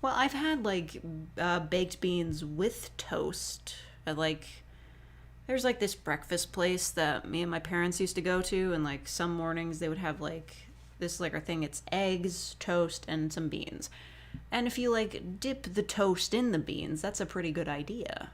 Well, I've had, like, baked beans with toast. There's, like, this breakfast place that me and my parents used to go to, and, like, some mornings they would have, like, this, like, a thing. It's eggs, toast, and some beans. And if you, like, dip the toast in the beans, that's a pretty good idea.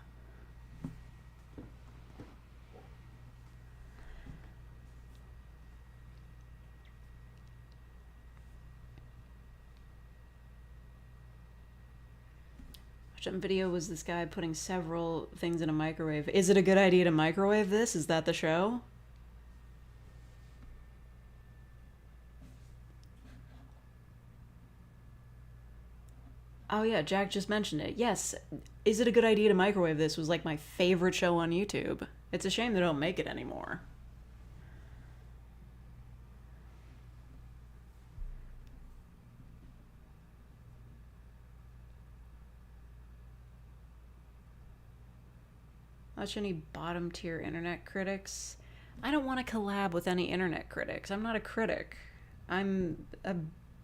Some video was this guy putting several things in a microwave. Is it a good idea to microwave this? Is that the show? Oh yeah, Jack just mentioned it. Yes. Is it a good idea to microwave this was like my favorite show on YouTube. It's a shame they don't make it anymore. Watch any bottom tier internet critics. I don't want to collab with any internet critics. I'm not a critic. I'm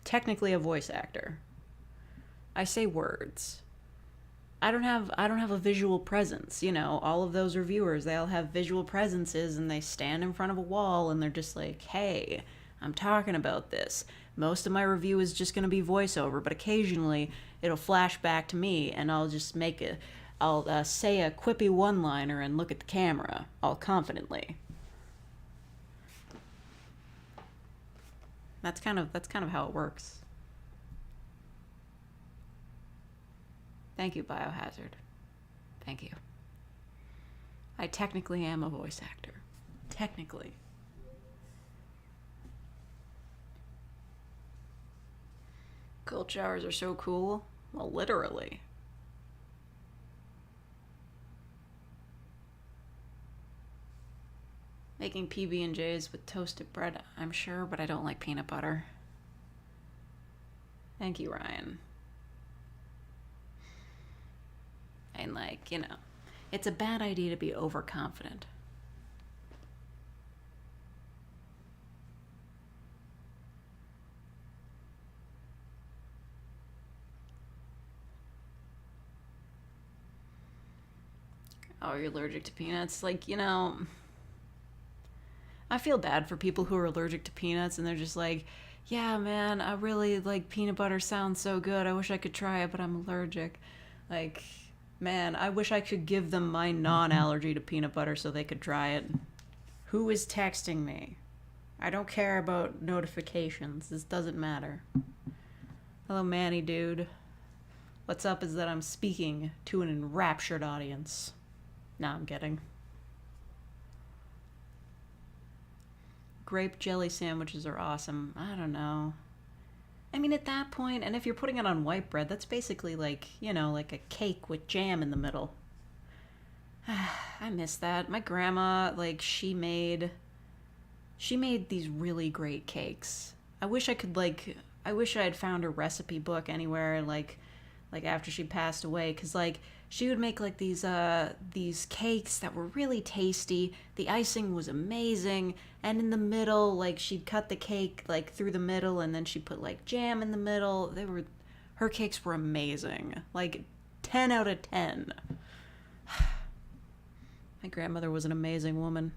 technically a voice actor. I say words. I don't have a visual presence. You know, all of those reviewers, they all have visual presences and they stand in front of a wall and they're just like, hey, I'm talking about this. Most of my review is just going to be voiceover, but occasionally it'll flash back to me and I'll just I'll say a quippy one-liner and look at the camera, all confidently. That's kind of how it works. Thank you, Biohazard. Thank you. I technically am a voice actor. Technically. Cold showers are so cool. Well, literally. Making PB&Js with toasted bread, I'm sure, but I don't like peanut butter. Thank you, Ryan. And it's a bad idea to be overconfident. Oh, you're allergic to peanuts? I feel bad for people who are allergic to peanuts and they're just like, yeah, man, I really like peanut butter, sounds so good. I wish I could try it, but I'm allergic. Man, I wish I could give them my non-allergy to peanut butter so they could try it. Who is texting me? I don't care about notifications. This doesn't matter. Hello, Manny dude. What's up is that I'm speaking to an enraptured audience. Nah, I'm kidding. Grape jelly sandwiches are awesome. I don't know. I mean, at that point, and if you're putting it on white bread, that's basically like a cake with jam in the middle. I miss that. My grandma, she made these really great cakes. I wish I had found her recipe book anywhere, after she passed away, because she would make these cakes that were really tasty. The icing was amazing, and in the middle, she'd cut the cake through the middle, and then she put jam in the middle. Her cakes were amazing, 10 out of 10. My grandmother was an amazing woman.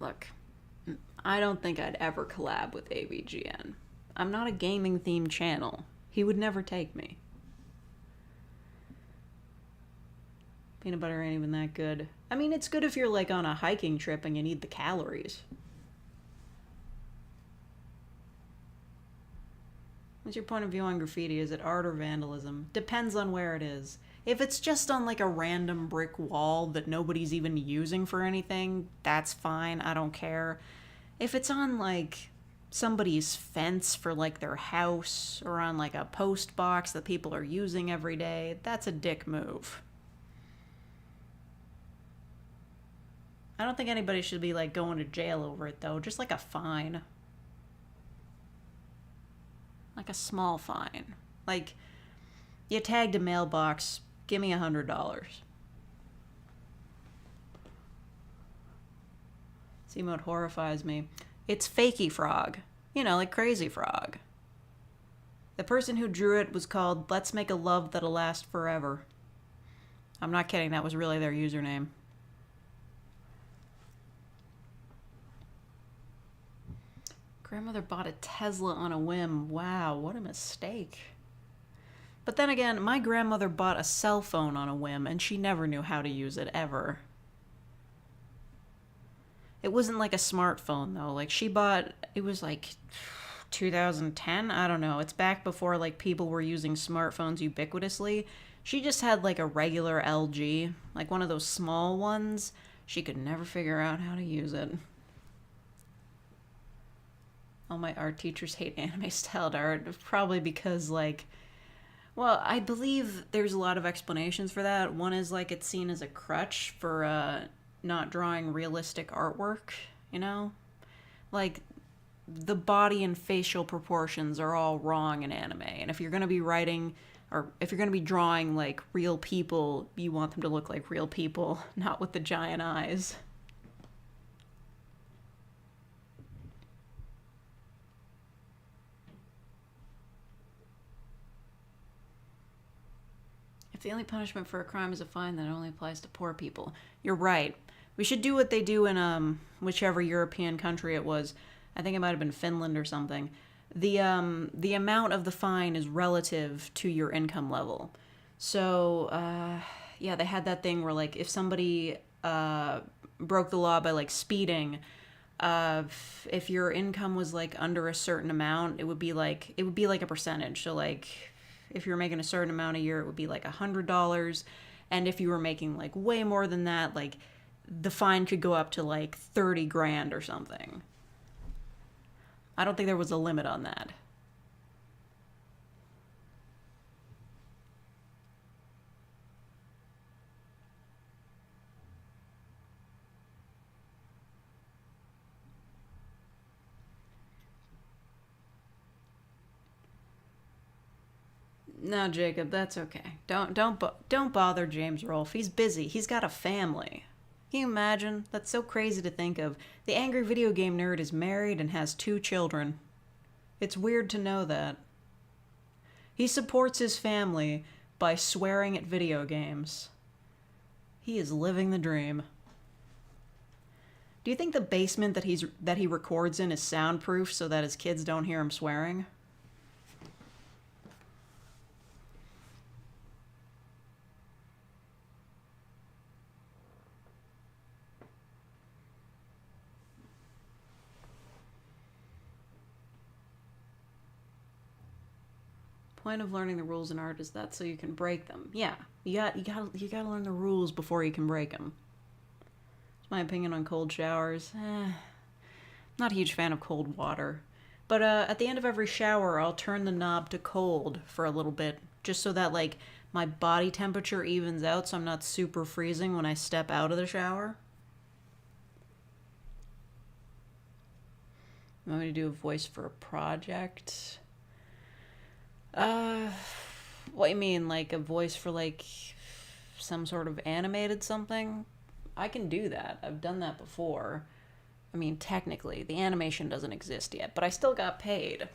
Look, I don't think I'd ever collab with AVGN. I'm not a gaming-themed channel. He would never take me. Peanut butter ain't even that good. I mean, it's good if you're on a hiking trip and you need the calories. What's your point of view on graffiti? Is it art or vandalism? Depends on where it is. If it's just on a random brick wall that nobody's even using for anything, that's fine. I don't care. If it's on somebody's fence for their house or on a post box that people are using every day, that's a dick move. I don't think anybody should be going to jail over it though, just a fine. A small fine. You tagged a mailbox, give me $100. This emote horrifies me. It's Fakey Frog. Crazy Frog. The person who drew it was called Let's Make a Love That'll Last Forever. I'm not kidding, that was really their username. Grandmother bought a Tesla on a whim. Wow, what a mistake. But then again, my grandmother bought a cell phone on a whim and she never knew how to use it ever. It wasn't a smartphone though. She bought, it was 2010? I don't know. It's back before people were using smartphones ubiquitously. She just had a regular LG, one of those small ones. She could never figure out how to use it. All my art teachers hate anime-styled art, probably because, well, I believe there's a lot of explanations for that. One is, it's seen as a crutch for, not drawing realistic artwork, the body and facial proportions are all wrong in anime, and if you're going to be writing, or if you're going to be drawing, real people, you want them to look like real people, not with the giant eyes. If the only punishment for a crime is a fine, then it only applies to poor people. You're right. We should do what they do in whichever European country it was. I think it might have been Finland or something. The amount of the fine is relative to your income level. So yeah, they had that thing where like if somebody broke the law by like speeding, if your income was like under a certain amount, it would be like a percentage. So like if you were making a certain amount a year, it would be like $100, and if you were making like way more than that, like the fine could go up to like 30 grand or something. I don't think there was a limit on that. No, Jacob, that's okay. Don't bother James Rolfe. He's busy. He's got a family. Can you imagine? That's so crazy to think of. The angry video game nerd is married and has 2 children. It's weird to know that. He supports his family by swearing at video games. He is living the dream. Do you think the basement that he records in is soundproof so that his kids don't hear him swearing? Point of learning the rules in art is that so you can break them. Yeah, you gotta learn the rules before you can break them. That's my opinion on cold showers. Not a huge fan of cold water, but at the end of every shower, I'll turn the knob to cold for a little bit, just so that like my body temperature evens out, so I'm not super freezing when I step out of the shower. You want me to do a voice for a project? What you mean, like a voice for like some sort of animated something? I can do that. I've done that before. I mean, technically, the animation doesn't exist yet, but I still got paid.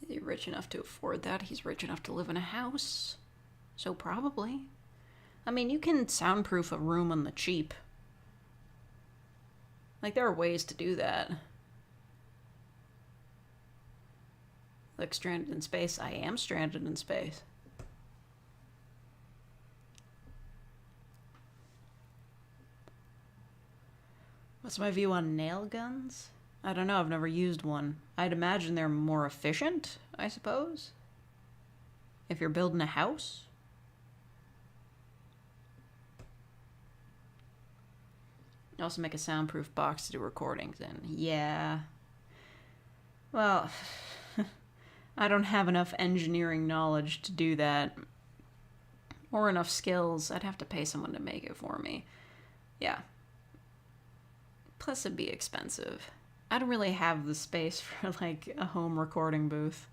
Is he rich enough to afford that? He's rich enough to live in a house. So probably. I mean, you can soundproof a room on the cheap. Like, there are ways to do that. Like, stranded in space. I am stranded in space. What's my view on nail guns? I don't know, I've never used one. I'd imagine they're more efficient, I suppose. If you're building a house. Also make a soundproof box to do recordings in. Yeah. Well, I don't have enough engineering knowledge to do that. Or enough skills. I'd have to pay someone to make it for me. Yeah. Plus it'd be expensive. I don't really have the space for like a home recording booth.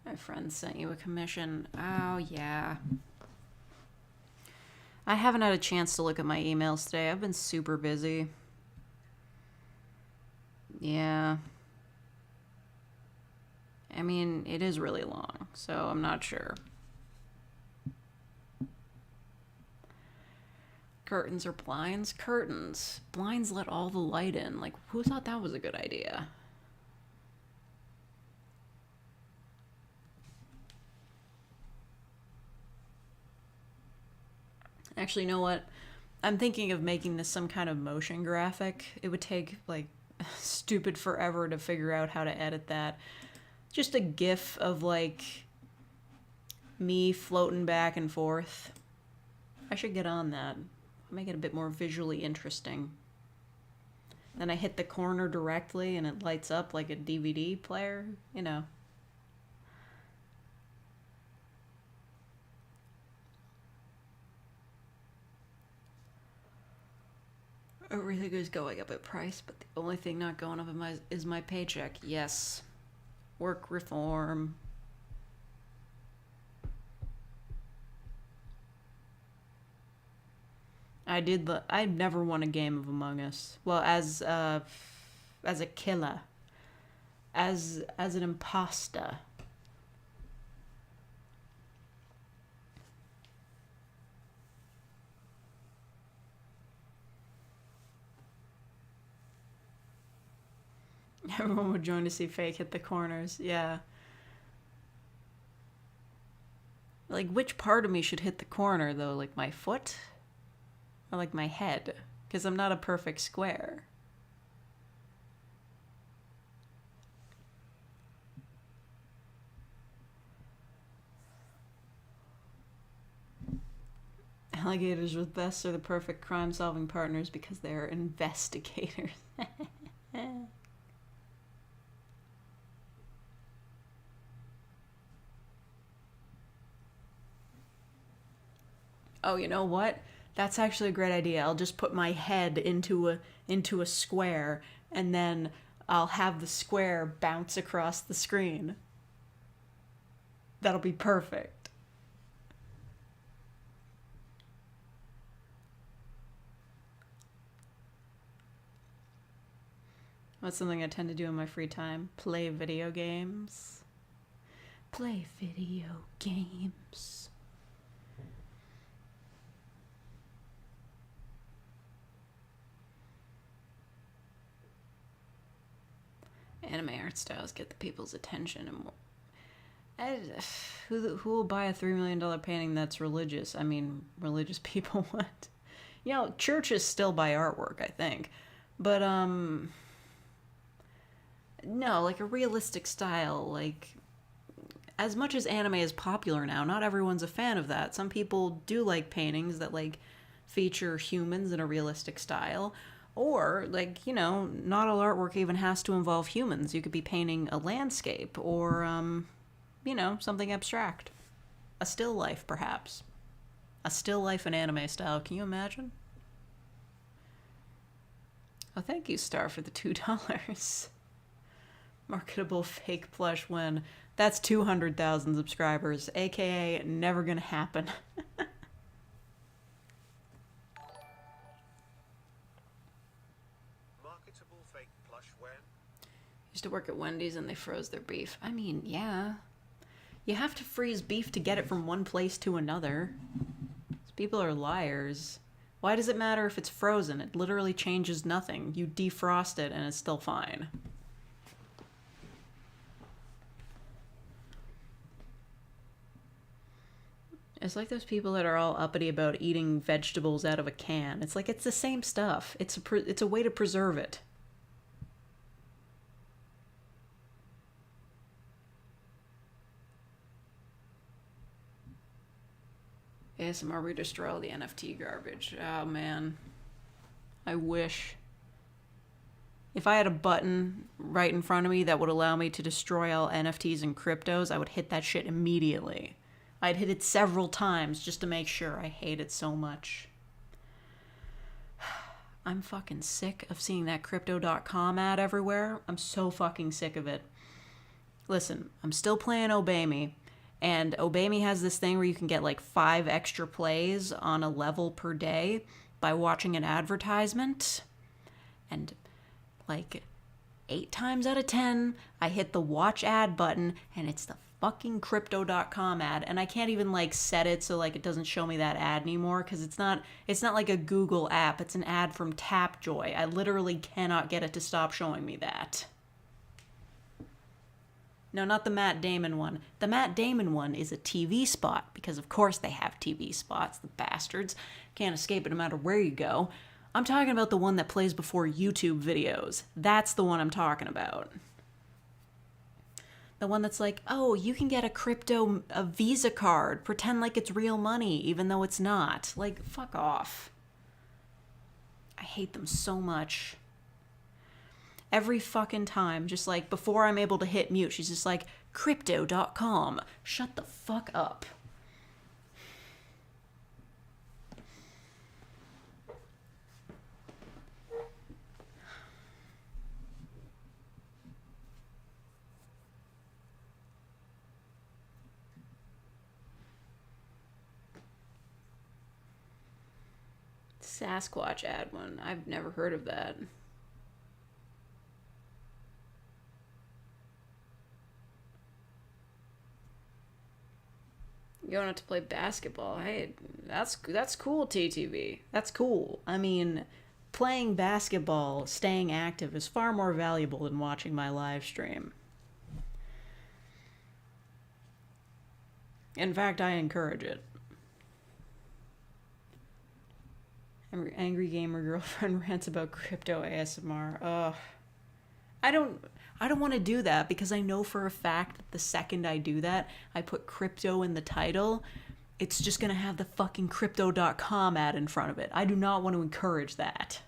My friend sent you a commission. Oh, yeah. I haven't had a chance to look at my emails today. I've been super busy. Yeah. I mean, it is really long, so I'm not sure. Curtains or blinds? Curtains. Blinds let all the light in. Like, who thought that was a good idea? Actually, you know what? I'm thinking of making this some kind of motion graphic. It would take, like, stupid forever to figure out how to edit that. Just a gif of, like, me floating back and forth. I should get on that. Make it a bit more visually interesting. Then I hit the corner directly and it lights up like a DVD player, you know. Everything is going up in price, but the only thing not going up is my paycheck. Yes. Work reform. I never won a game of Among Us. Well, as a killer, as an imposter. Everyone would join to see Fake hit the corners. Yeah. Like, which part of me should hit the corner, though? Like, my foot? Or, like, my head? Because I'm not a perfect square. Alligators with vests are the perfect crime-solving partners because they are investigators. Oh, you know what? That's actually a great idea. I'll just put my head into a square, and then I'll have the square bounce across the screen. That'll be perfect. What's something I tend to do in my free time? Play video games. Play video games. Anime art styles get the people's attention and more. Who will buy a $3 million painting that's religious? I mean, religious people what? You know, churches still buy artwork, I think. But, no, like a realistic style, like, as much as anime is popular now, not everyone's a fan of that. Some people do like paintings that, like, feature humans in a realistic style. Or, like, you know, not all artwork even has to involve humans. You could be painting a landscape or, you know, something abstract. A still life, perhaps. A still life in anime style. Can you imagine? Oh, thank you, Star, for the $2. Marketable fake plush when that's 200,000 subscribers, aka never gonna happen. Used to work at Wendy's and they froze their beef. I mean, yeah. You have to freeze beef to get it from one place to another. These people are liars. Why does it matter if it's frozen? It literally changes nothing. You defrost it and it's still fine. It's like those people that are all uppity about eating vegetables out of a can. It's like it's the same stuff. It's a way to preserve it. ASMR, we destroy all the NFT garbage. Oh, man. I wish. If I had a button right in front of me that would allow me to destroy all NFTs and cryptos, I would hit that shit immediately. I'd hit it several times just to make sure. I hate it so much. I'm fucking sick of seeing that crypto.com ad everywhere. I'm so fucking sick of it. Listen, I'm still playing Obey Me. And Obey Me has this thing where you can get like 5 extra plays on a level per day by watching an advertisement. And like 8 times out of 10, I hit the watch ad button and it's the fucking crypto.com ad. And I can't even like set it so like it doesn't show me that ad anymore because it's not like a Google app. It's an ad from Tapjoy. I literally cannot get it to stop showing me that. No, not the Matt Damon one. The Matt Damon one is a TV spot, because of course they have TV spots, the bastards. Can't escape it no matter where you go. I'm talking about the one that plays before YouTube videos. That's the one I'm talking about. The one that's like, oh, you can get a Visa card, pretend like it's real money, even though it's not. Like, fuck off. I hate them so much. Every fucking time, just like before I'm able to hit mute, she's just like, crypto.com. Shut the fuck up. Sasquatch ad one. I've never heard of that. Going out to play basketball. Hey, that's cool, TTV. That's cool. I mean, playing basketball, staying active is far more valuable than watching my live stream. In fact, I encourage it. Angry gamer girlfriend rants about crypto ASMR. Ugh. I don't want to do that because I know for a fact that the second I do that, I put crypto in the title, it's just going to have the fucking crypto.com ad in front of it. I do not want to encourage that.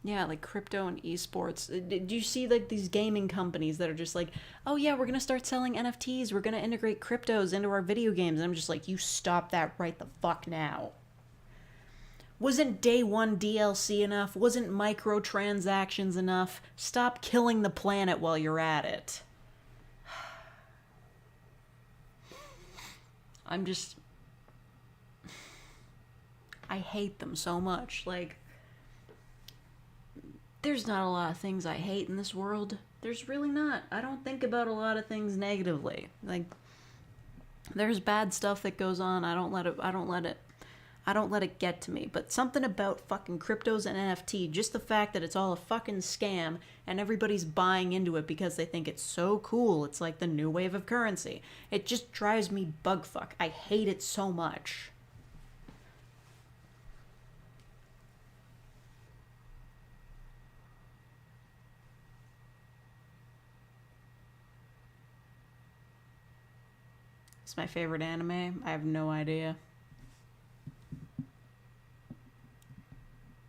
Yeah, like crypto and esports. Do you see like these gaming companies that are just like, oh yeah, we're gonna start selling NFTs. We're gonna integrate cryptos into our video games. And I'm just like, you stop that right the fuck now. Wasn't day one DLC enough? Wasn't microtransactions enough? Stop killing the planet while you're at it. I hate them so much. Like, there's not a lot of things I hate in this world. There's really not. I don't think about a lot of things negatively. Like, there's bad stuff that goes on. I don't let it get to me. But something about fucking cryptos and NFT, just the fact that it's all a fucking scam and everybody's buying into it because they think it's so cool. It's like the new wave of currency. It just drives me bugfuck. I hate it so much. It's my favorite anime. I have no idea.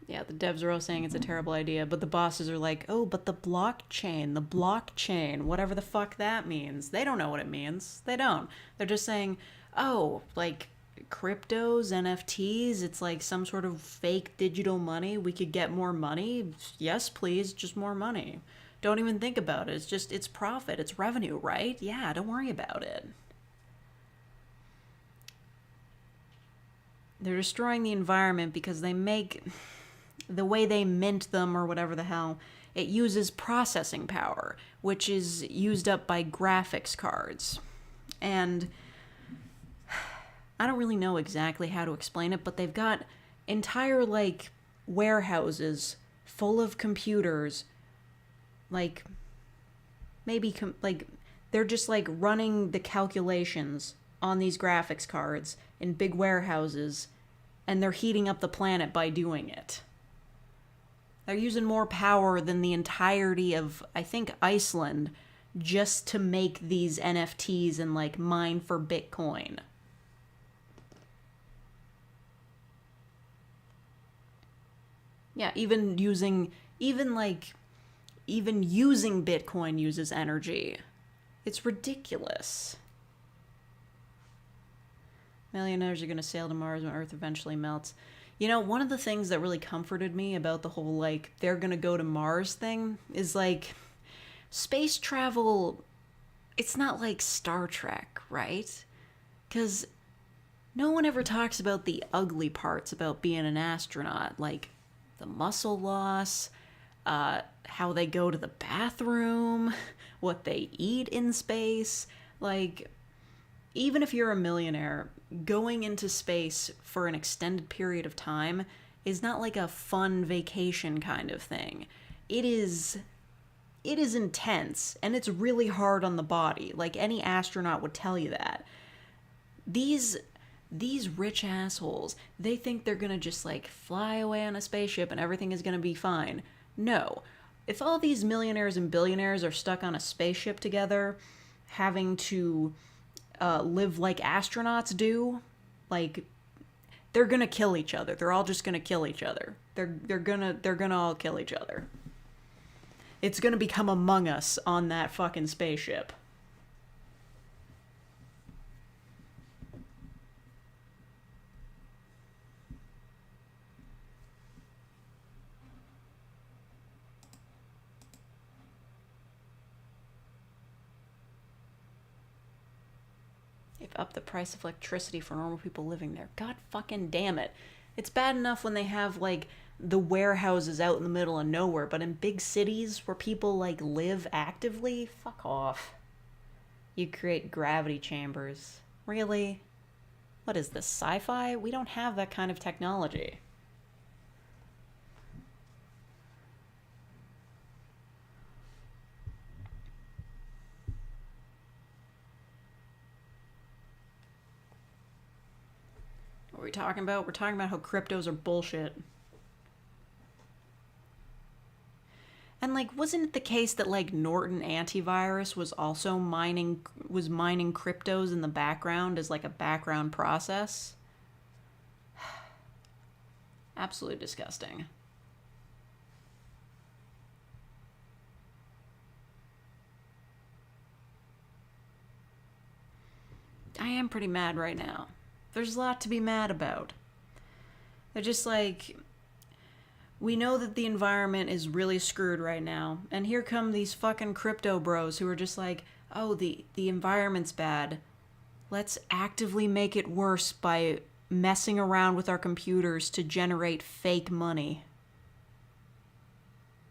Yeah, the devs are all saying it's a terrible idea, but the bosses are like, oh, but the blockchain, whatever the fuck that means. They don't know what it means. They don't. They're just saying, oh, like cryptos, NFTs, it's like some sort of fake digital money. We could get more money. Yes, please, just more money. Don't even think about it. It's profit. It's revenue, right? Yeah, don't worry about it. They're destroying the environment because they make the way they mint them or whatever the hell, it uses processing power, which is used up by graphics cards. And I don't really know exactly how to explain it, but they've got entire like warehouses full of computers, like maybe like they're just like running the calculations on these graphics cards in big warehouses, and they're heating up the planet by doing it. They're using more power than the entirety of, I think, Iceland just to make these NFTs and like mine for Bitcoin. Yeah, even using Bitcoin uses energy. It's ridiculous. Millionaires are going to sail to Mars when Earth eventually melts. You know, one of the things that really comforted me about the whole, like, they're going to go to Mars thing is, like, space travel, it's not like Star Trek, right? Because no one ever talks about the ugly parts about being an astronaut, like the muscle loss, how they go to the bathroom, what they eat in space. Like, even if you're a millionaire, going into space for an extended period of time is not like a fun vacation kind of thing. It is intense, and it's really hard on the body. Like, any astronaut would tell you that. These rich assholes, they think they're gonna just like fly away on a spaceship and everything is gonna be fine. No. If all these millionaires and billionaires are stuck on a spaceship together, having to live like astronauts do, like, they're gonna kill each other. They're all just gonna kill each other. They're gonna all kill each other. It's gonna become Among Us on that fucking spaceship. up the price of electricity for normal people living there. God fucking damn it. It's bad enough when they have, like, the warehouses out in the middle of nowhere, but in big cities where people, like, live actively, fuck off. You create gravity chambers. Really? What is this, sci-fi? We don't have that kind of technology. What are we talking about? We're talking about how cryptos are bullshit. And, like, wasn't it the case that, like, Norton Antivirus was also mining cryptos in the background as, like, a background process? Absolutely disgusting. I am pretty mad right now. There's a lot to be mad about. They're just like, we know that the environment is really screwed right now, and here come these fucking crypto bros who are just like, oh, the environment's bad. Let's actively make it worse by messing around with our computers to generate fake money.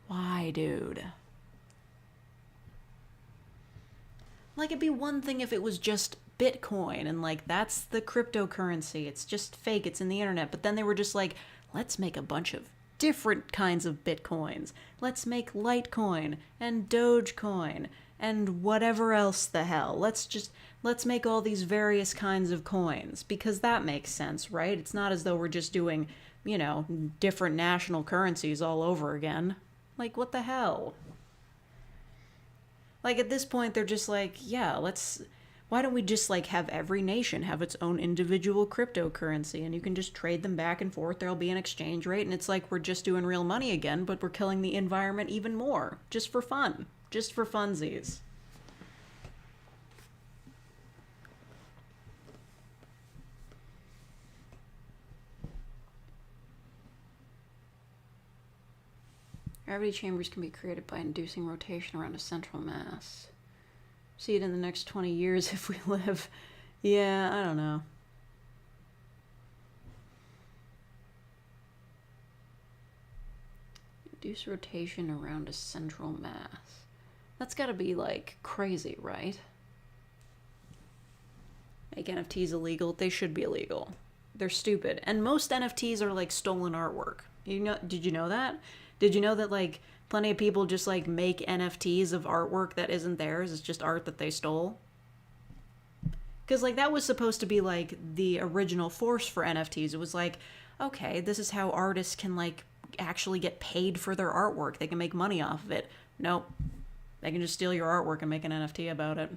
Why, dude? Like, it'd be one thing if it was just Bitcoin and, like, that's the cryptocurrency. It's just fake. It's in the internet. But then they were just like, let's make a bunch of different kinds of Bitcoins. Let's make Litecoin and Dogecoin and whatever else the hell. Let's make all these various kinds of coins, because that makes sense, right? It's not as though we're just doing, you know, different national currencies all over again. Like, what the hell? Like, at this point, they're just like, yeah, why don't we just, like, have every nation have its own individual cryptocurrency, and you can just trade them back and forth, there'll be an exchange rate, and it's like we're just doing real money again, but we're killing the environment even more, just for fun, just for funsies. Gravity chambers can be created by inducing rotation around a central mass. See it in the next 20 years if we live. Yeah, I don't know. Induce rotation around a central mass. That's gotta be, like, crazy, right? Make NFTs illegal? They should be illegal. They're stupid. And most NFTs are, like, stolen artwork. Did you know that? Did you know that, like, plenty of people just, like, make NFTs of artwork that isn't theirs? It's just art that they stole? Because, like, that was supposed to be, like, the original force for NFTs. It was like, okay, this is how artists can, like, actually get paid for their artwork. They can make money off of it. Nope. They can just steal your artwork and make an NFT about it.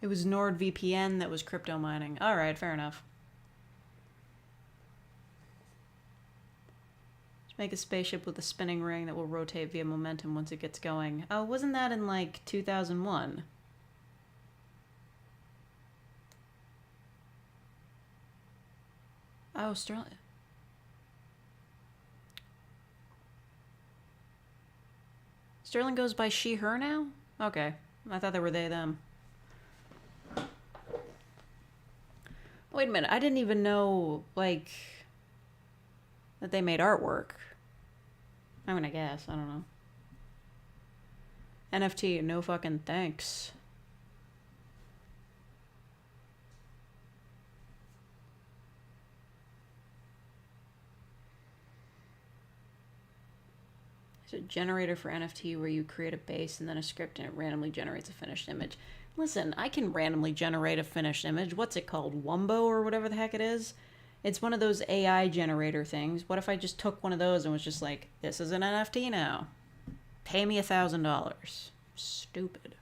It was NordVPN that was crypto mining. Alright, fair enough. Let's make a spaceship with a spinning ring that will rotate via momentum once it gets going. Oh, wasn't that in, like, 2001? Oh, Sterling. Sterling goes by she, her now? Okay. I thought they were they, them. Wait a minute, I didn't even know, like, that they made artwork. I mean, I guess, I don't know. NFT, no fucking thanks. There's a generator for NFT where you create a base and then a script and it randomly generates a finished image. Listen, I can randomly generate a finished image. What's it called? Wumbo or whatever the heck it is? It's one of those AI generator things. What if I just took one of those and was just like, this is an NFT now. Pay me $1,000. Stupid.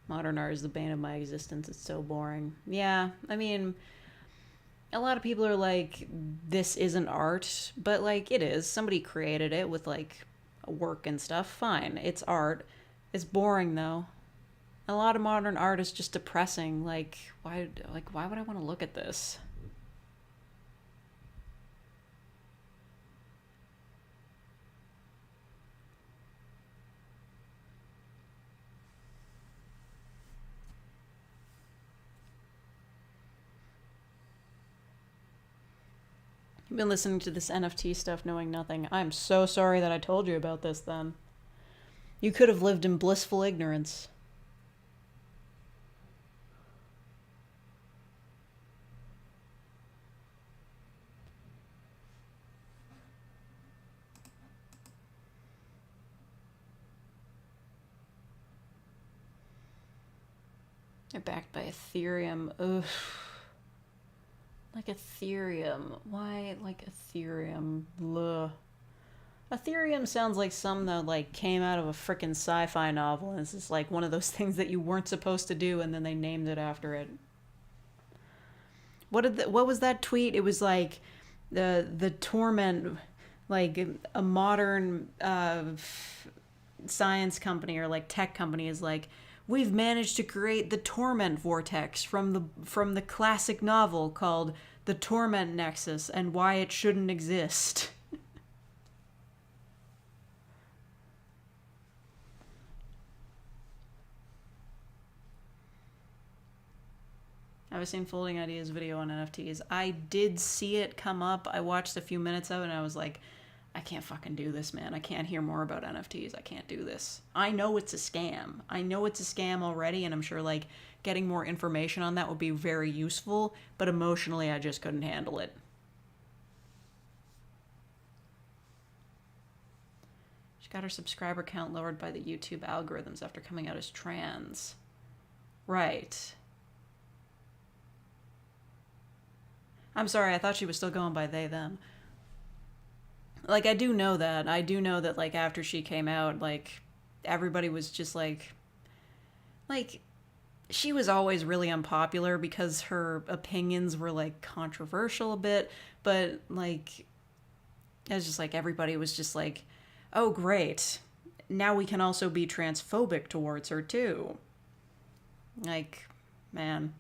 Modern art is the bane of my existence. It's so boring. Yeah, I mean, a lot of people are like, this isn't art. But, like, it is. Somebody created it with, like, work and stuff. Fine. It's art. It's boring, though. A lot of modern art is just depressing. Why would I want to look at this? You've been listening to this NFT stuff knowing nothing. I'm so sorry that I told you about this then. You could have lived in blissful ignorance. They're backed by Ethereum. Ugh. Like Ethereum. Why like Ethereum? Blah. Ethereum sounds like some that came out of a frickin' sci-fi novel, and it's just like one of those things that you weren't supposed to do, and then they named it after it. What was that tweet? It was like the torment, like a modern science company or like tech company is like, we've managed to create the torment vortex from the classic novel called The Torment Nexus and Why It Shouldn't Exist. I've seen Folding Ideas video on NFTs. I did see it come up. I watched a few minutes of it and I was like, I can't fucking do this, man. I can't hear more about NFTs. I can't do this. I know it's a scam. I know it's a scam already, and I'm sure getting more information on that would be very useful, but emotionally I just couldn't handle it. She got her subscriber count lowered by the YouTube algorithms after coming out as trans. Right. I'm sorry, I thought she was still going by they, them. I do know that. I do know that, after she came out, everybody was just she was always really unpopular because her opinions were, controversial a bit, but, it was just everybody was just oh, great. Now we can also be transphobic towards her, too. Man.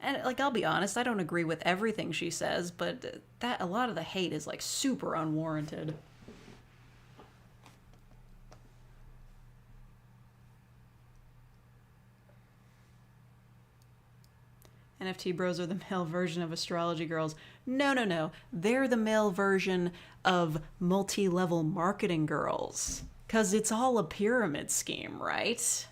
And, I'll be honest, I don't agree with everything she says, but that a lot of the hate is, super unwarranted. NFT bros are the male version of astrology girls. No. They're the male version of multi-level marketing girls. 'Cause it's all a pyramid scheme, right?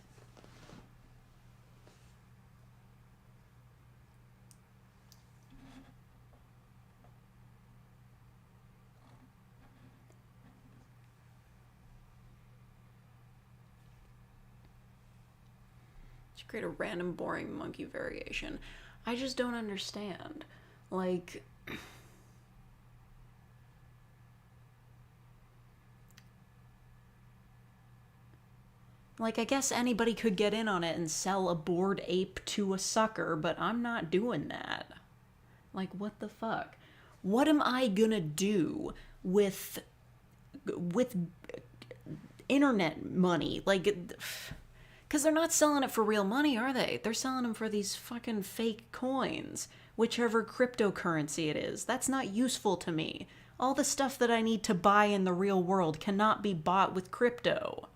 Create a random boring monkey variation. I just don't understand. I guess anybody could get in on it and sell a bored ape to a sucker, but I'm not doing that. What the fuck? What am I gonna do with internet money? Because they're not selling it for real money, are they? They're selling them for these fucking fake coins. Whichever cryptocurrency it is. That's not useful to me. All the stuff that I need to buy in the real world cannot be bought with crypto.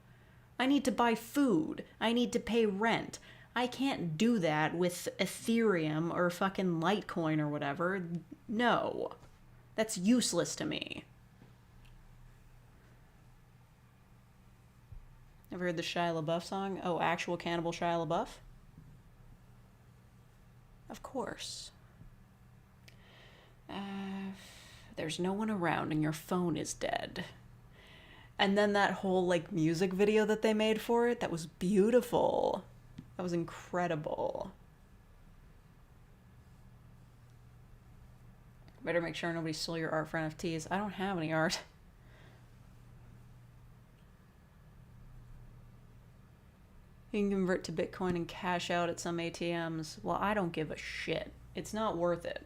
I need to buy food. I need to pay rent. I can't do that with Ethereum or fucking Litecoin or whatever. No. That's useless to me. Ever heard the Shia LaBeouf song? Oh, actual cannibal Shia LaBeouf? Of course. There's no one around and your phone is dead. And then that whole music video that they made for it, that was beautiful. That was incredible. Better make sure nobody stole your art for NFTs. I don't have any art. You can convert to Bitcoin and cash out at some ATMs. Well, I don't give a shit. It's not worth it.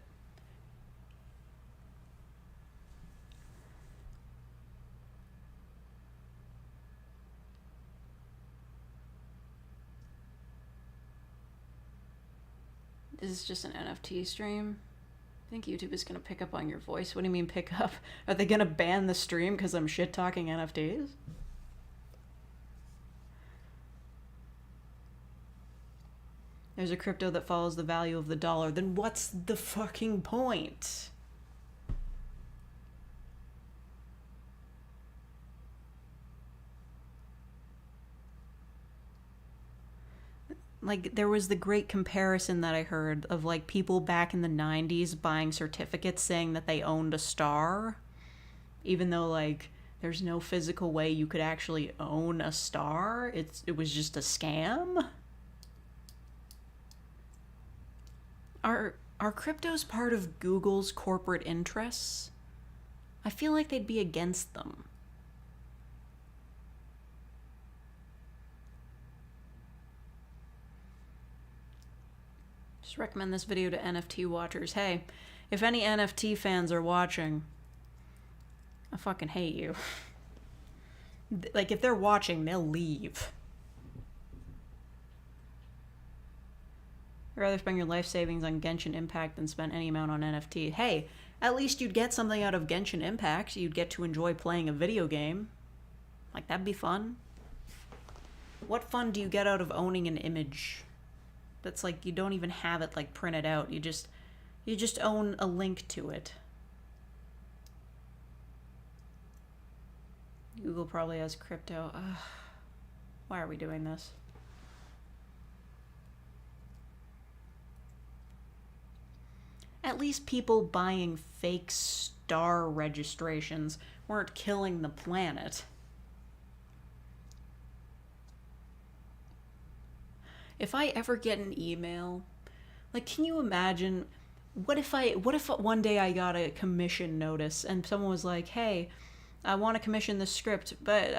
Is this just an NFT stream? I think YouTube is gonna pick up on your voice. What do you mean pick up? Are they gonna ban the stream because I'm shit talking NFTs? There's a crypto that follows the value of the dollar. Then what's the fucking point? Like, there was the great comparison that I heard of, like, people back in the 90s buying certificates saying that they owned a star, even though, like, there's no physical way you could actually own a star. It was just a scam. Are cryptos part of Google's corporate interests? I feel like they'd be against them. Just recommend this video to NFT watchers. Hey, if any NFT fans are watching, I fucking hate you. Like, if they're watching, they'll leave. I'd rather spend your life savings on Genshin Impact than spend any amount on NFT. Hey, at least you'd get something out of Genshin Impact. You'd get to enjoy playing a video game. Like, that'd be fun. What fun do you get out of owning an image? That's like, you don't even have it, like, printed out. You just own a link to it. Google probably has crypto. Ugh. Why are we doing this? At least people buying fake star registrations weren't killing the planet. If I ever get an email, like, can you imagine, what if one day I got a commission notice and someone was like, hey, I want to commission this script, but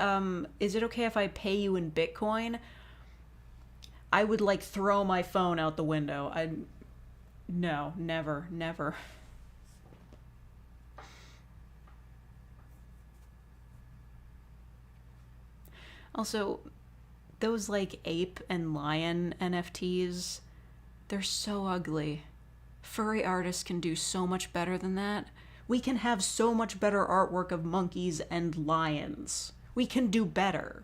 is it okay if I pay you in Bitcoin? I would, like, throw my phone out the window. No, never, never. Also, those, like, ape and lion NFTs, they're so ugly. Furry artists can do so much better than that. We can have so much better artwork of monkeys and lions. We can do better.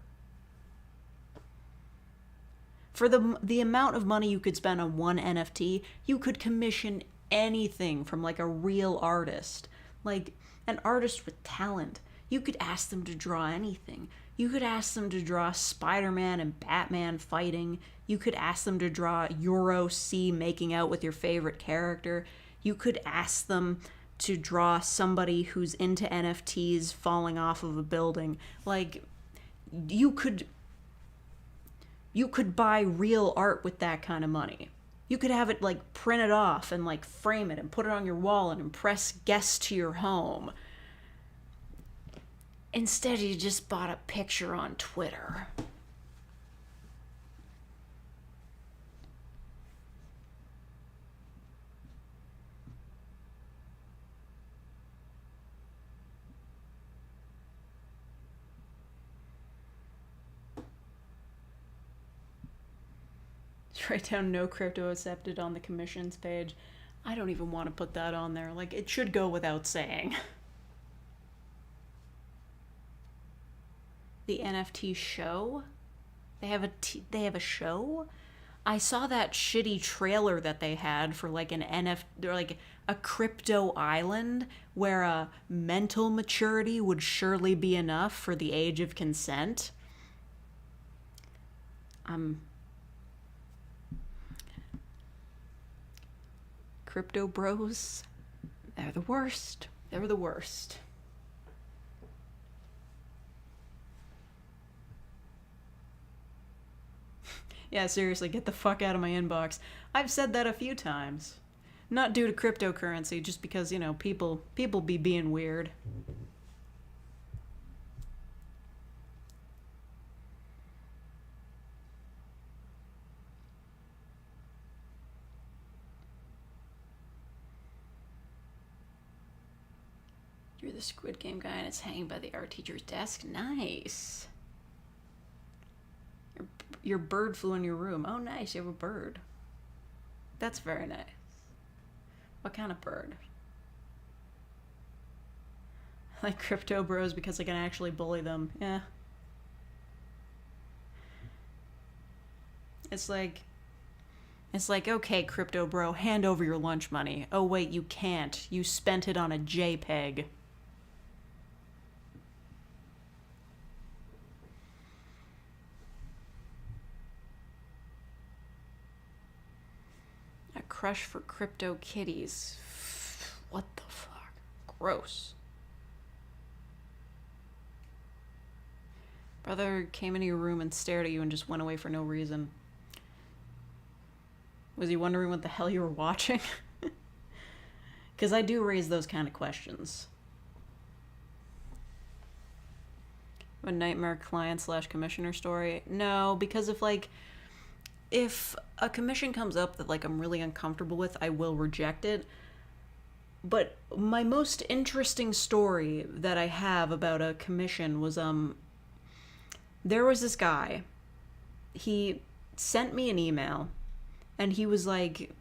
For the amount of money you could spend on one NFT, you could commission anything from, like, a real artist. Like, an artist with talent. You could ask them to draw anything. You could ask them to draw Spider-Man and Batman fighting. You could ask them to draw Euro C making out with your favorite character. You could ask them to draw somebody who's into NFTs falling off of a building. Like, you could buy real art with that kind of money. You could have it, like, printed off and, like, frame it and put it on your wall and impress guests to your home. Instead, you just bought a picture on Twitter. Just write down no crypto accepted on the commissions page. I don't even want to put that on there. Like, it should go without saying. The NFT show? They have a show? I saw that shitty trailer that they had for, like, an or like a crypto island where a mental maturity would surely be enough for the age of consent. Crypto bros, they're the worst. They're the worst. Yeah, seriously, get the fuck out of my inbox. I've said that a few times. Not due to cryptocurrency, just because, you know, people be being weird. You're the Squid Game guy and it's hanging by the art teacher's desk? Nice. Your bird flew in your room. Oh, nice, you have a bird. That's very nice. What kind of bird? I like crypto bros because I can actually bully them. Yeah. It's like, okay, crypto bro, hand over your lunch money. Oh wait, you can't. You spent it on a JPEG. A crush for crypto kitties. What the fuck? Gross. Brother came into your room and stared at you and just went away for no reason. Was he wondering what the hell you were watching? Because I do raise those kind of questions. A nightmare client / commissioner story? No, because if a commission comes up that I'm really uncomfortable with, I will reject it. But my most interesting story that I have about a commission was there was this guy. He sent me an email, and he was like,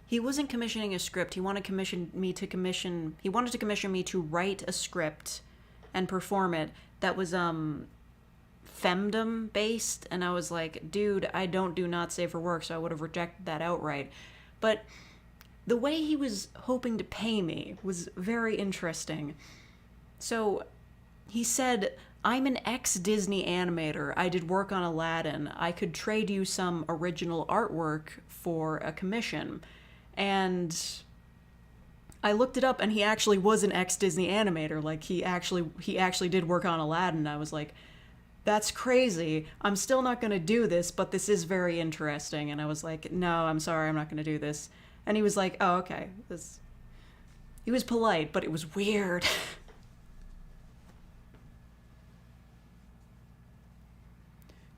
he wasn't commissioning a script. He wanted to commission me to write a script and perform it that was femdom based, and I was like, dude, I don't do not safe for work, so I would have rejected that outright. But the way he was hoping to pay me was very interesting. So he said, I'm an ex-Disney animator. I did work on Aladdin. I could trade you some original artwork for a commission. And I looked it up, and he actually was an ex-Disney animator. He actually did work on Aladdin. I was like, that's crazy. I'm still not going to do this, but this is very interesting. And I was like, no, I'm sorry, I'm not going to do this. And he was like, oh, okay. He was polite, but it was weird.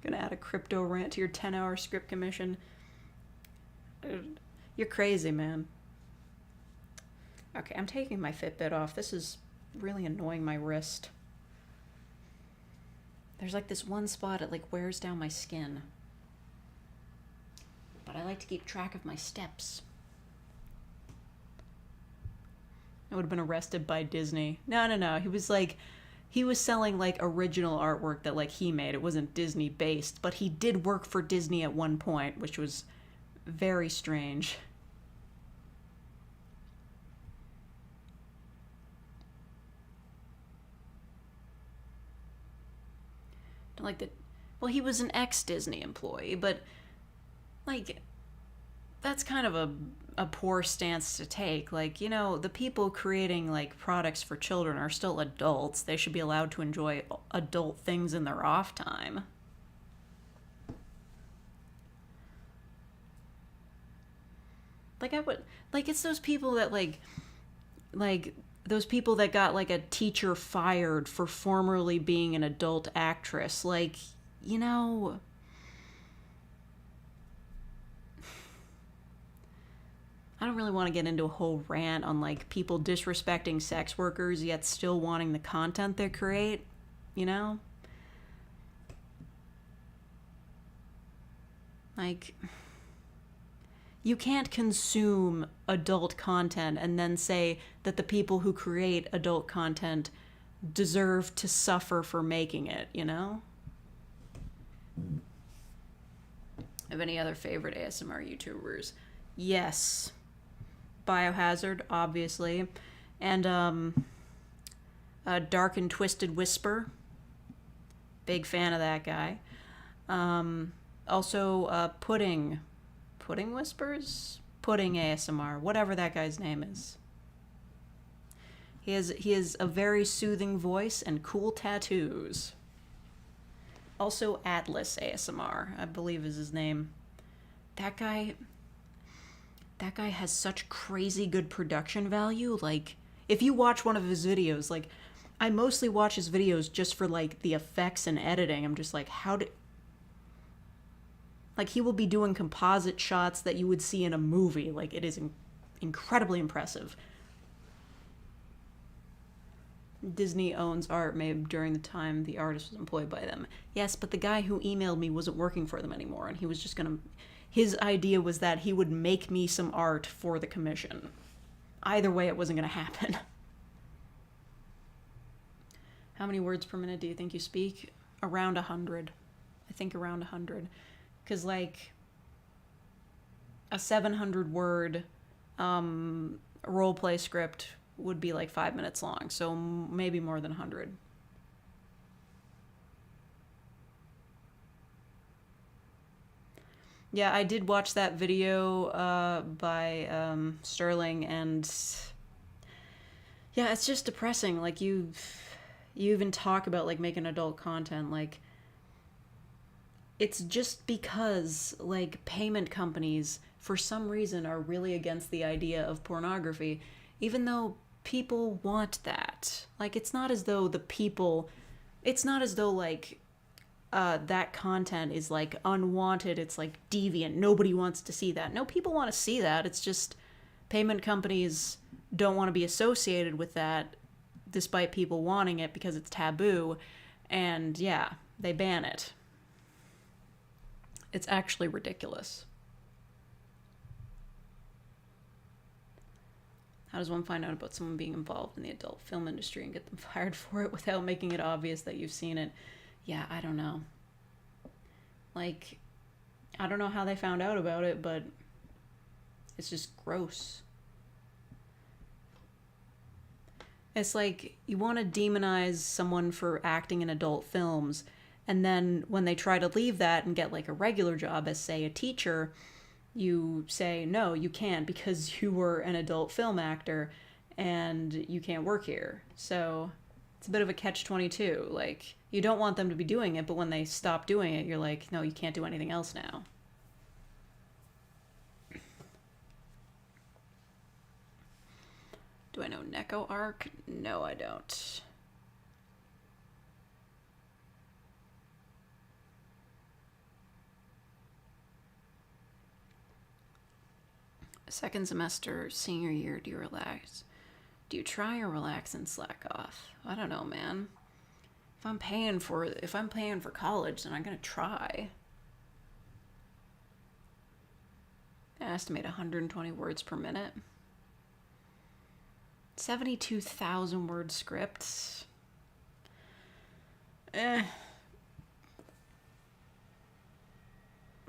Gonna add a crypto rant to your 10-hour script commission. You're crazy, man. Okay, I'm taking my Fitbit off. This is really annoying my wrist. There's this one spot, it wears down my skin. But I like to keep track of my steps. I would have been arrested by Disney. No. He was selling original artwork that he made. It wasn't Disney based, but he did work for Disney at one point, which was very strange. Don't like that. Well, he was an ex-Disney employee, but that's kind of a poor stance to take. The people creating products for children are still adults. They should be allowed to enjoy adult things in their off time. It's those people that those people that got a teacher fired for formerly being an adult actress. I don't really want to get into a whole rant on people disrespecting sex workers yet still wanting the content they create, you can't consume adult content and then say that the people who create adult content deserve to suffer for making it, Have any other favorite ASMR YouTubers? Yes. Biohazard, obviously. And Dark and Twisted Whisper. Big fan of that guy. Also, Pudding. Pudding Whispers? Pudding ASMR. Whatever that guy's name is. He has a very soothing voice and cool tattoos. Also, Atlas ASMR, I believe is his name. That guy has such crazy good production value. If you watch one of his videos, I mostly watch his videos just for, the effects and editing. I'm just how did... he will be doing composite shots that you would see in a movie. It is incredibly impressive. Disney owns art made during the time the artist was employed by them. Yes, but the guy who emailed me wasn't working for them anymore, and he was just gonna... his idea was that he would make me some art for the commission. Either way, it wasn't going to happen. How many words per minute do you think you speak? Around 100. I think around 100. Because, like, a 700-word roleplay script would be, like, 5 minutes long. So maybe more than 100. Yeah, I did watch that video by Sterling, and yeah, it's just depressing. Like, you even talk about, like, making adult content, like, it's just because, like, payment companies, for some reason, are really against the idea of pornography, even though people want that. Like, it's not as though like, that content is, like, unwanted, it's, like, deviant, nobody wants to see that. No, people want to see that, it's just payment companies don't want to be associated with that, despite people wanting it because it's taboo, and yeah, they ban it. It's actually ridiculous. How does one find out about someone being involved in the adult film industry and get them fired for it without making it obvious that you've seen it? Yeah, I don't know. Like, I don't know how they found out about it, but it's just gross. It's like, you want to demonize someone for acting in adult films, and then when they try to leave that and get, like, a regular job as, say, a teacher, you say, no, you can't because you were an adult film actor and you can't work here. So it's a bit of a catch-22. Like, you don't want them to be doing it, but when they stop doing it, you're like, no, you can't do anything else now. Do I know Neko Arc? No, I don't. Second semester, senior year, do you relax? Do you try or relax and slack off? I don't know, man. If I'm paying for college, then I'm gonna try. I estimate 120 words per minute. 72,000 word scripts.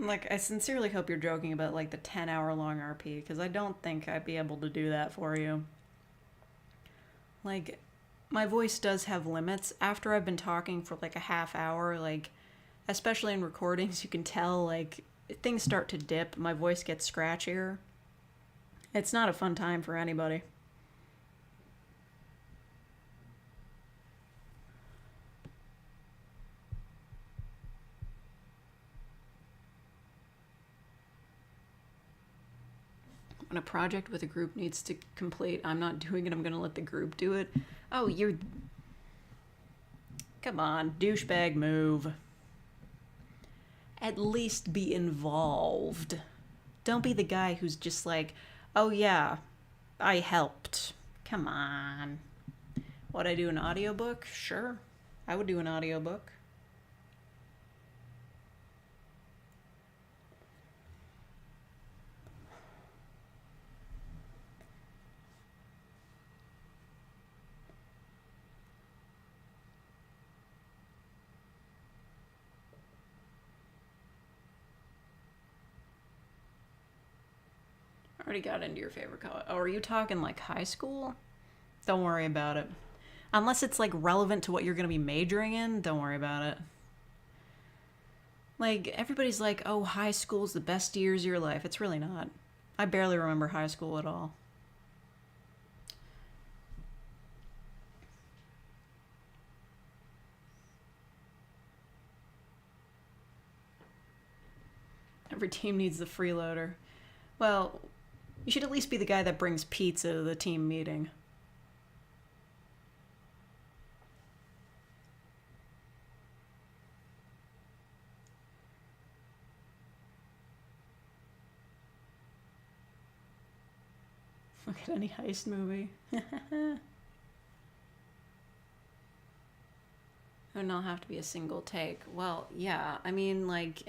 Like, I sincerely hope you're joking about, like, the 10-hour long RP, because I don't think I'd be able to do that for you. Like, my voice does have limits. After I've been talking for, like, a half hour, like, especially in recordings, you can tell, like, things start to dip. My voice gets scratchier. It's not a fun time for anybody. When a project with a group needs to complete, I'm not doing it, I'm gonna let the group do it. Oh, you're... Come on, douchebag move. At least be involved. Don't be the guy who's just like, oh yeah, I helped. Come on. Would I do an audiobook? Sure. I would do an audiobook. Already got into your favorite college. Oh, are you talking like high school? Don't worry about it. Unless it's like relevant to what you're going to be majoring in, don't worry about it. Like, everybody's like, oh, high school's the best years of your life. It's really not. I barely remember high school at all. Every team needs the freeloader. Well, you should at least be the guy that brings pizza to the team meeting. Look at any heist movie. It would not have to be a single take. Well, yeah, I mean, like,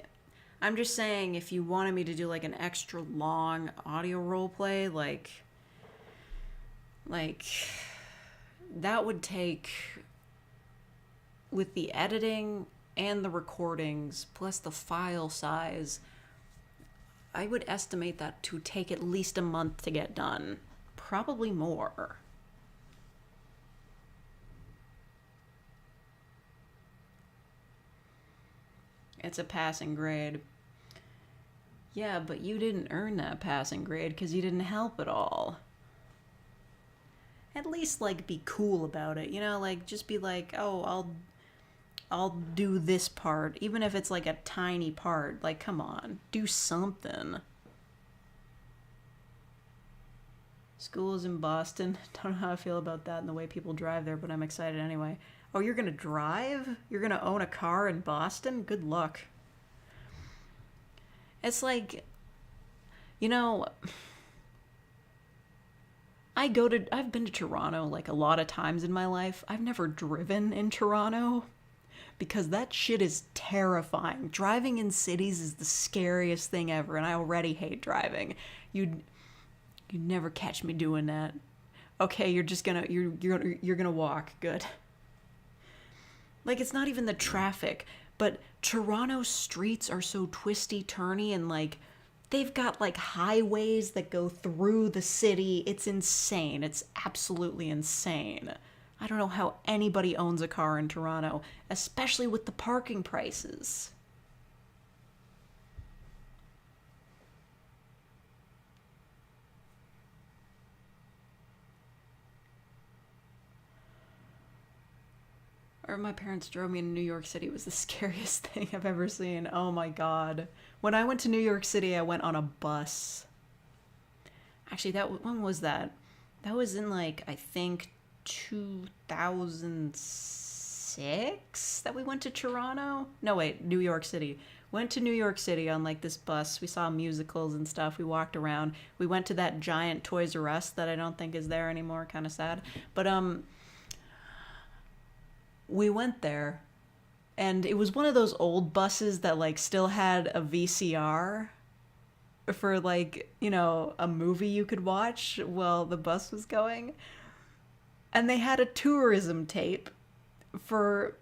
I'm just saying, if you wanted me to do like an extra long audio role play, like that would take, with the editing and the recordings plus the file size, I would estimate that to take at least a month to get done. Probably more. It's a passing grade. Yeah, but you didn't earn that passing grade because you didn't help at all. At least, like, be cool about it, you know? Like, just be like, oh, I'll do this part, even if it's like a tiny part. Like, come on, do something. School is in Boston. Don't know how I feel about that and the way people drive there, but I'm excited anyway. Oh, you're gonna drive? You're gonna own a car in Boston? Good luck. It's like, you know, I've been to Toronto like a lot of times in my life. I've never driven in Toronto because that shit is terrifying. Driving in cities is the scariest thing ever, and I already hate driving. You'd never catch me doing that. Okay, you're gonna walk. Good. Like, it's not even the traffic, but Toronto streets are so twisty, turny, and like they've got like highways that go through the city. It's insane. It's absolutely insane. I don't know how anybody owns a car in Toronto, especially with the parking prices. Or my parents drove me in New York City. It was the scariest thing I've ever seen. Oh my god. When I went to New York City, I went on a bus. Actually, when was that? That was in like, I think 2006 that we went to Toronto? No, wait, New York City. Went to New York City on like this bus. We saw musicals and stuff. We walked around. We went to that giant Toys R Us that I don't think is there anymore. Kind of sad. But we went there, and it was one of those old buses that like still had a VCR for like, you know, a movie you could watch while the bus was going. And they had a tourism tape for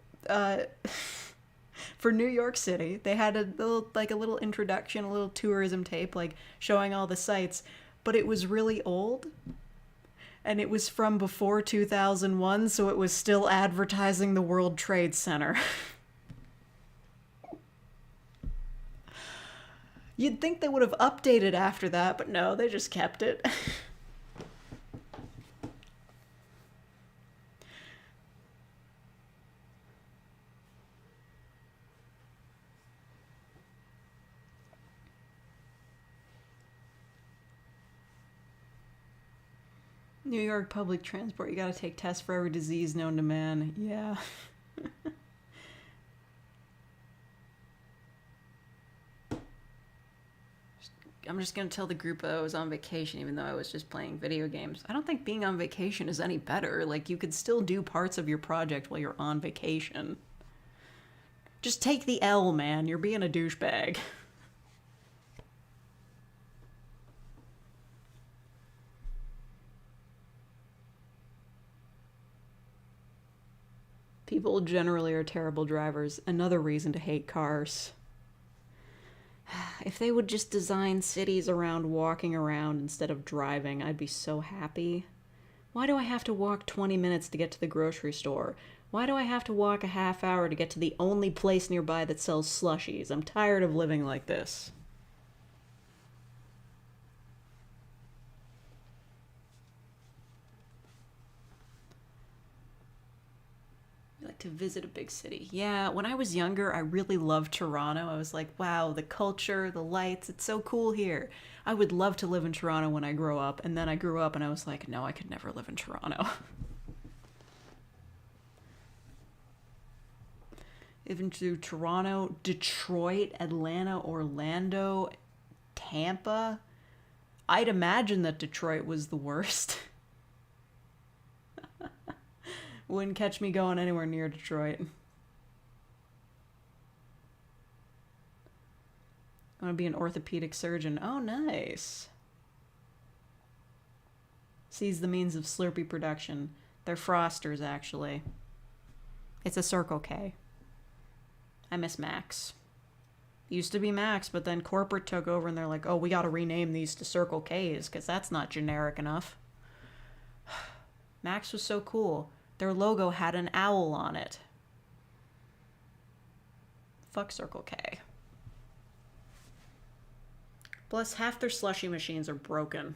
for New York City. They had a little introduction, a little tourism tape like showing all the sights, but it was really old. And it was from before 2001, so it was still advertising the World Trade Center. You'd think they would have updated after that, but no, they just kept it. New York public transport, you gotta take tests for every disease known to man. Yeah. I'm just gonna tell the group that I was on vacation, even though I was just playing video games. I don't think being on vacation is any better. Like, you could still do parts of your project while you're on vacation. Just take the L, man. You're being a douchebag. People generally are terrible drivers. Another reason to hate cars. If they would just design cities around walking around instead of driving, I'd be so happy. Why do I have to walk 20 minutes to get to the grocery store? Why do I have to walk a half hour to get to the only place nearby that sells slushies? I'm tired of living like this. To visit a big city. Yeah, when I was younger, I really loved Toronto. I was like, wow, the culture, the lights, it's so cool here. I would love to live in Toronto when I grow up. And then I grew up and I was like, no, I could never live in Toronto. Even to Toronto, Detroit, Atlanta, Orlando, Tampa. I'd imagine that Detroit was the worst. Wouldn't catch me going anywhere near Detroit. I want to be an orthopedic surgeon. Oh, nice. Seize the means of Slurpee production. They're Frosters, actually. It's a Circle K. I miss Max. Used to be Max, but then corporate took over and they're like, oh, we gotta rename these to Circle Ks because that's not generic enough. Max was so cool. Their logo had an owl on it. Fuck Circle K. Plus, half their slushy machines are broken.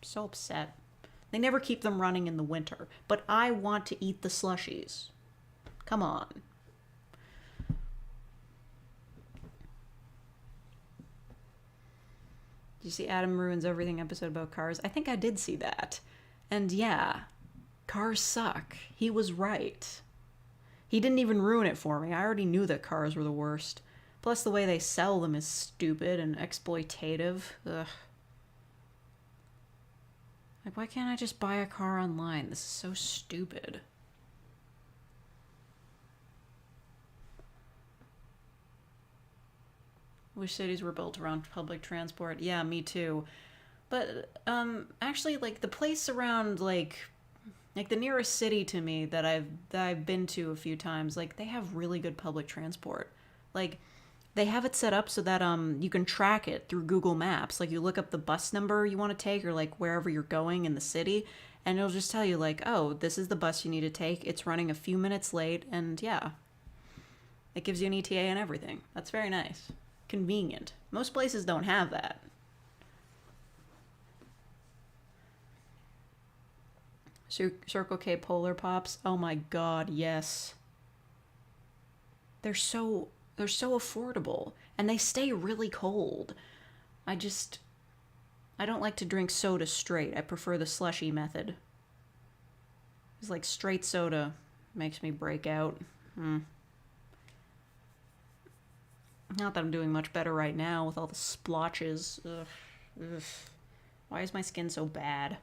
So upset. They never keep them running in the winter, but I want to eat the slushies. Come on. Did you see Adam Ruins Everything episode about cars? I think I did see that. And yeah, cars suck. He was right. He didn't even ruin it for me. I already knew that cars were the worst. Plus the way they sell them is stupid and exploitative. Ugh. Like, why can't I just buy a car online? This is so stupid. Wish cities were built around public transport. Yeah, me too. But, actually, like, the place around, like the nearest city to me that I've been to a few times, like, they have really good public transport. Like, they have it set up so that, you can track it through Google Maps. Like, you look up the bus number you want to take or, like, wherever you're going in the city, and it'll just tell you, like, oh, this is the bus you need to take. It's running a few minutes late, and yeah. It gives you an ETA and everything. That's very nice. Convenient. Most places don't have that. Circle K Polar Pops. Oh my god, yes. They're so affordable and they stay really cold. I don't like to drink soda straight. I prefer the slushy method. It's like straight soda makes me break out. Not that I'm doing much better right now with all the splotches. Ugh. Ugh. Why is my skin so bad?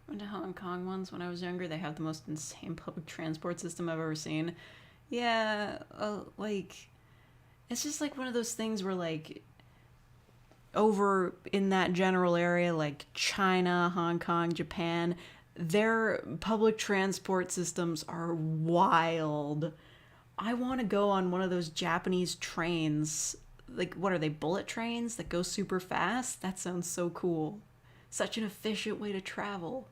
Went to Hong Kong once when I was younger. They have the most insane public transport system I've ever seen. Yeah, like, it's just like one of those things where, like, over in that general area, like China, Hong Kong, Japan, their public transport systems are wild. I want to go on one of those Japanese trains. Like, what are they, bullet trains that go super fast? That sounds so cool. Such an efficient way to travel.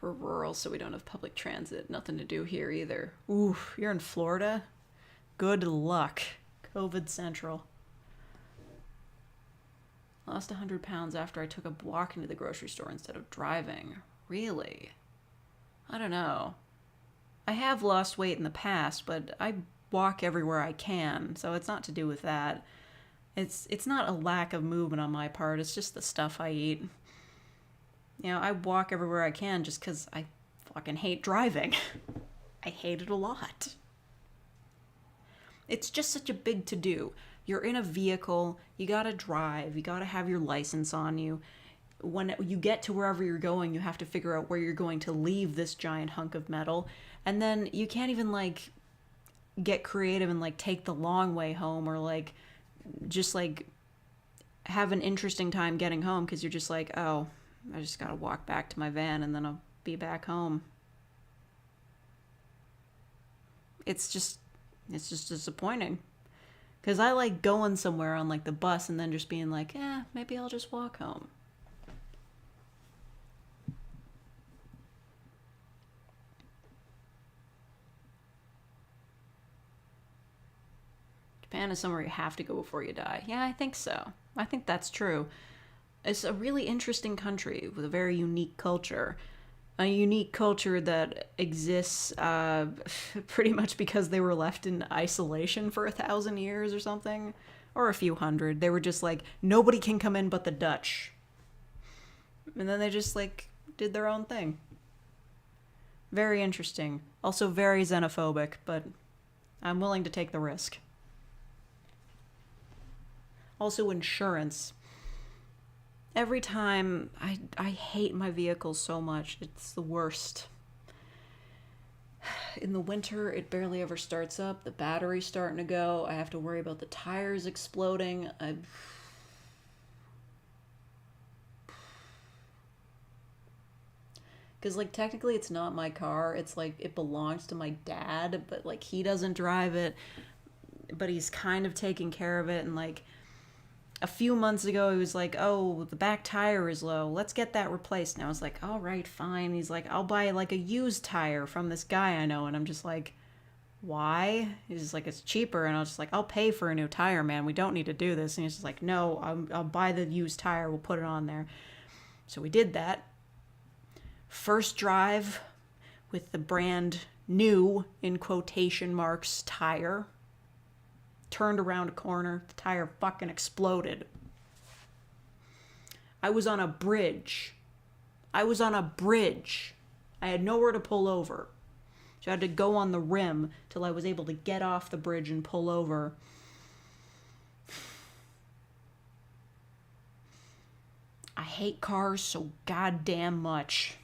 We're rural, so we don't have public transit. Nothing to do here either. Oof, you're in Florida? Good luck. COVID Central. Lost 100 pounds after I took a walk into the grocery store instead of driving. Really? I don't know. I have lost weight in the past, but I walk everywhere I can, so it's not to do with that. It's not a lack of movement on my part, it's just the stuff I eat. You know, I walk everywhere I can just because I fucking hate driving. I hate it a lot. It's just such a big to-do. You're in a vehicle, you gotta drive, you gotta have your license on you. When you get to wherever you're going, you have to figure out where you're going to leave this giant hunk of metal. And then you can't even, like, get creative and, like, take the long way home or, like, just, like, have an interesting time getting home because you're just like, oh, I just gotta walk back to my van and then I'll be back home. It's just disappointing. Because I like going somewhere on, like, the bus and then just being like, maybe I'll just walk home. Japan is somewhere you have to go before you die. Yeah, I think so. I think that's true. It's a really interesting country with a very unique culture. A unique culture that exists pretty much because they were left in isolation for 1,000 years or something. Or a few hundred. They were just like, nobody can come in but the Dutch. And then they just, like, did their own thing. Very interesting. Also very xenophobic, but I'm willing to take the risk. Also insurance. Every time, I hate my vehicle so much. It's the worst. In the winter, it barely ever starts up. The battery's starting to go. I have to worry about the tires exploding. Because, like, technically it's not my car. It's, like, it belongs to my dad, but, like, he doesn't drive it. But he's kind of taking care of it. And, like, a few months ago, he was like, oh, the back tire is low. Let's get that replaced. And I was like, all right, fine. He's like, I'll buy, like, a used tire from this guy I know. And I'm just like, why? He's just like, it's cheaper. And I was just like, I'll pay for a new tire, man. We don't need to do this. And he's just like, no, I'll buy the used tire. We'll put it on there. So we did that. First drive with the brand new, in quotation marks, tire. Turned around a corner. The tire fucking exploded. I was on a bridge. I had nowhere to pull over. So I had to go on the rim till I was able to get off the bridge and pull over. I hate cars so goddamn much.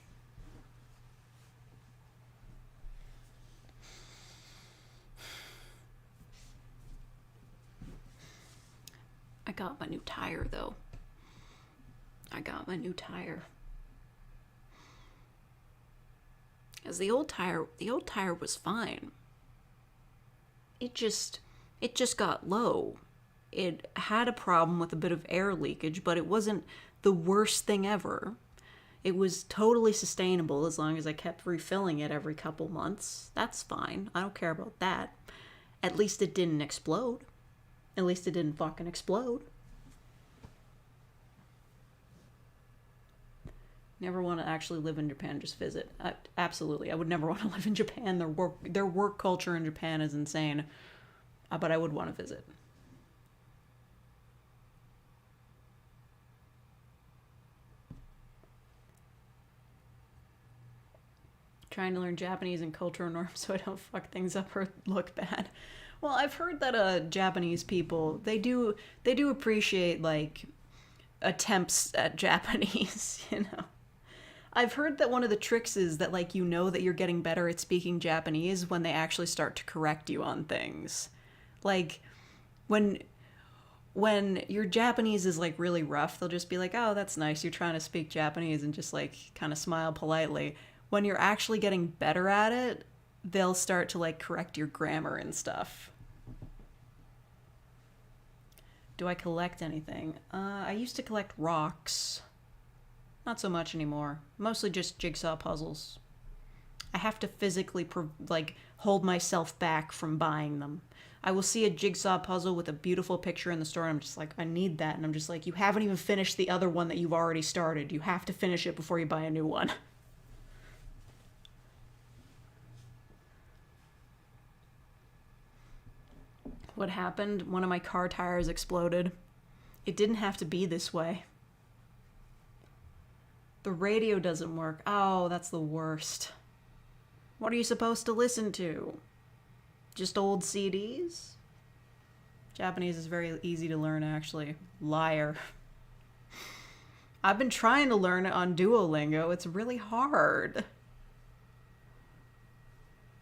I got my new tire, though. As the old tire was fine. It just got low. It had a problem with a bit of air leakage, but it wasn't the worst thing ever. It was totally sustainable as long as I kept refilling it every couple months. That's fine. I don't care about that. At least it didn't explode. At least it didn't fucking explode. Never want to actually live in Japan, just visit. Absolutely. I would never want to live in Japan. Their work culture in Japan is insane. But I would want to visit. Trying to learn Japanese and cultural norms so I don't fuck things up or look bad. Well, I've heard that Japanese people, they do appreciate, like, attempts at Japanese, you know. I've heard that one of the tricks is that, like, you know that you're getting better at speaking Japanese when they actually start to correct you on things. Like, when your Japanese is, like, really rough, they'll just be like, oh, that's nice, you're trying to speak Japanese, and just, like, kind of smile politely. When you're actually getting better at it, they'll start to, like, correct your grammar and stuff. Do I collect anything? I used to collect rocks. Not so much anymore. Mostly just jigsaw puzzles. I have to physically, hold myself back from buying them. I will see a jigsaw puzzle with a beautiful picture in the store, and I'm just like, I need that. And I'm just like, you haven't even finished the other one that you've already started. You have to finish it before you buy a new one. What happened? One of my car tires exploded. It didn't have to be this way. The radio doesn't work. Oh, that's the worst. What are you supposed to listen to? Just old CDs? Japanese is very easy to learn, actually. Liar. I've been trying to learn it on Duolingo. It's really hard.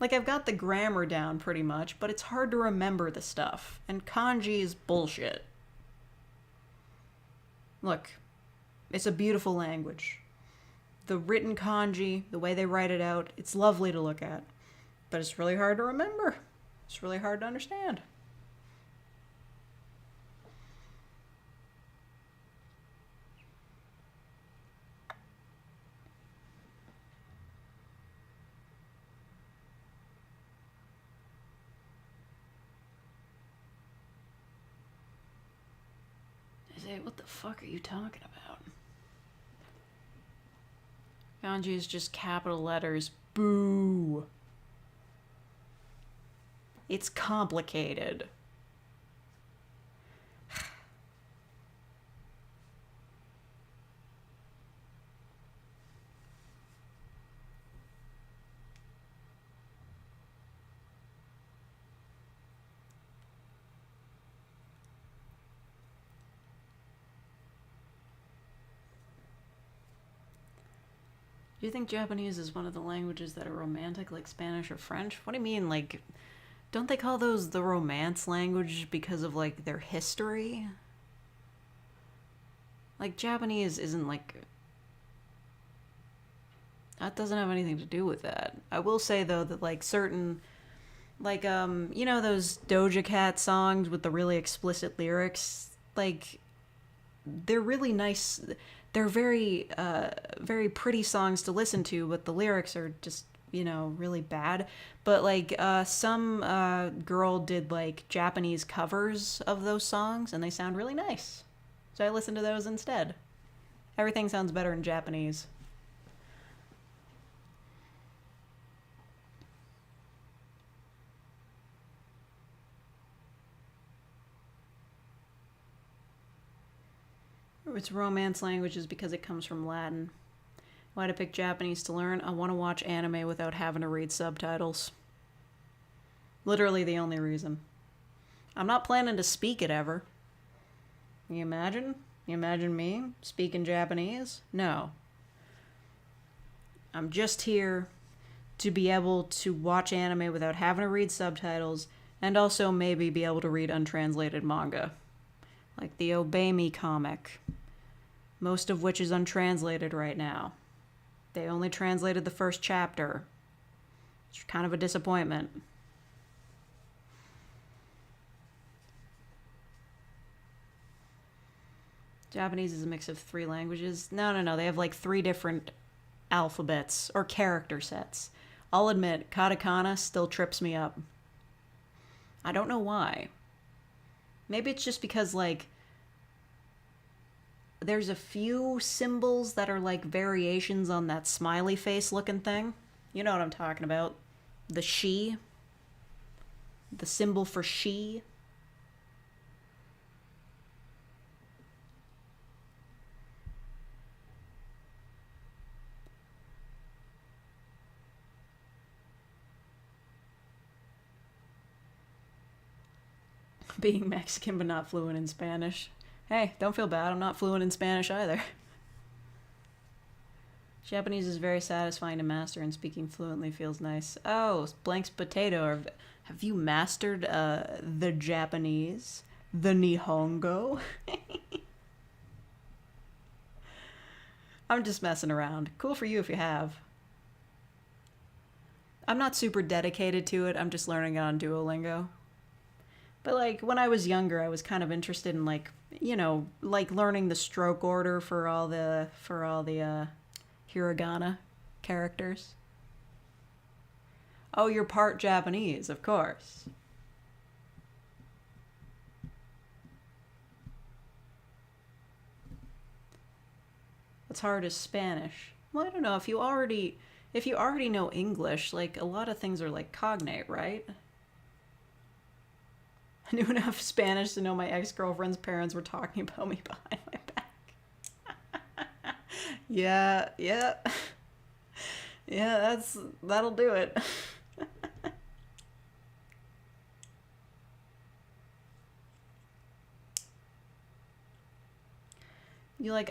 Like, I've got the grammar down pretty much, but it's hard to remember the stuff. And kanji is bullshit. Look, it's a beautiful language. The written kanji, the way they write it out, it's lovely to look at. But it's really hard to remember. It's really hard to understand. What the fuck are you talking about? Kanji is just capital letters. Boo. It's complicated. Do you think Japanese is one of the languages that are romantic like Spanish or French? What do you mean? Like, don't they call those the romance language because of like their history? Like, Japanese isn't like. That doesn't have anything to do with that. I will say though that like certain. Like, you know those Doja Cat songs with the really explicit lyrics? Like, they're really nice. They're very, very pretty songs to listen to, but the lyrics are just, you know, really bad. But, like, some girl did, like, Japanese covers of those songs, and they sound really nice. So I listened to those instead. Everything sounds better in Japanese. It's romance languages because it comes from Latin. Why'd I pick Japanese to learn? I want to watch anime without having to read subtitles. Literally the only reason. I'm not planning to speak it ever. You imagine? You imagine me speaking Japanese? No. I'm just here to be able to watch anime without having to read subtitles, and also maybe be able to read untranslated manga. Like the Obey Me comic. Most of which is untranslated right now. They only translated the first chapter. It's kind of a disappointment. Japanese is a mix of 3 languages. No. They have like 3 different alphabets or character sets. I'll admit, katakana still trips me up. I don't know why. Maybe it's just because, like, there's a few symbols that are like variations on that smiley face looking thing. You know what I'm talking about. The she. The symbol for she. Being Mexican but not fluent in Spanish. Hey, don't feel bad. I'm not fluent in Spanish either. Japanese is very satisfying to master, and speaking fluently feels nice. Oh, Blank's potato. Have you mastered the Japanese? The Nihongo? I'm just messing around. Cool for you if you have. I'm not super dedicated to it. I'm just learning it on Duolingo. But, like, when I was younger, I was kind of interested in, like, you know, like learning the stroke order for all the hiragana characters. Oh, you're part Japanese, of course. What's hard is Spanish. Well, I don't know, if you already know English, like, a lot of things are like cognate, right? I knew enough Spanish to know my ex-girlfriend's parents were talking about me behind my back. Yeah. Yeah, that'll do it.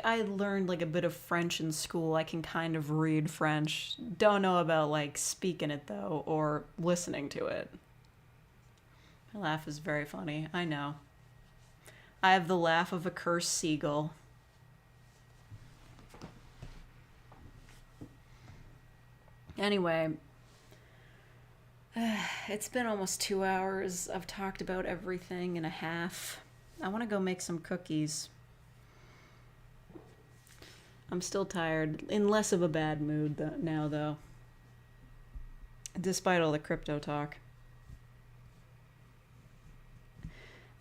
I learned like a bit of French in school. I can kind of read French. Don't know about like speaking it though, or listening to it. My laugh is very funny. I know. I have the laugh of a cursed seagull. Anyway, it's been almost 2 hours. I've talked about everything and a half. I want to go make some cookies. I'm still tired. In less of a bad mood now, though. Despite all the crypto talk.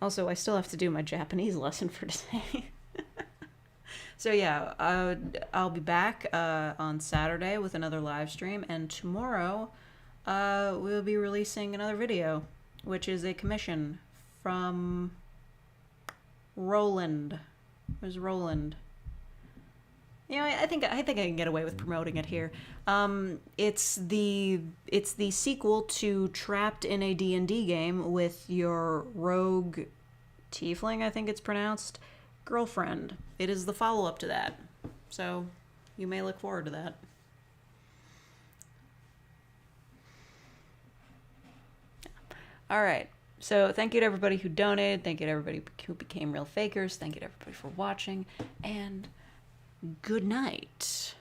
Also, I still have to do my Japanese lesson for today. So yeah, I'll be back on Saturday with another live stream, and tomorrow we'll be releasing another video, which is a commission from Roland. Where's Roland? You know, I think I can get away with promoting it here. It's the sequel to Trapped in a D&D game with your rogue tiefling, I think it's pronounced, girlfriend. It is the follow-up to that. So, you may look forward to that. All right. So thank you to everybody who donated. Thank you to everybody who became real fakers. Thank you to everybody for watching. And good night.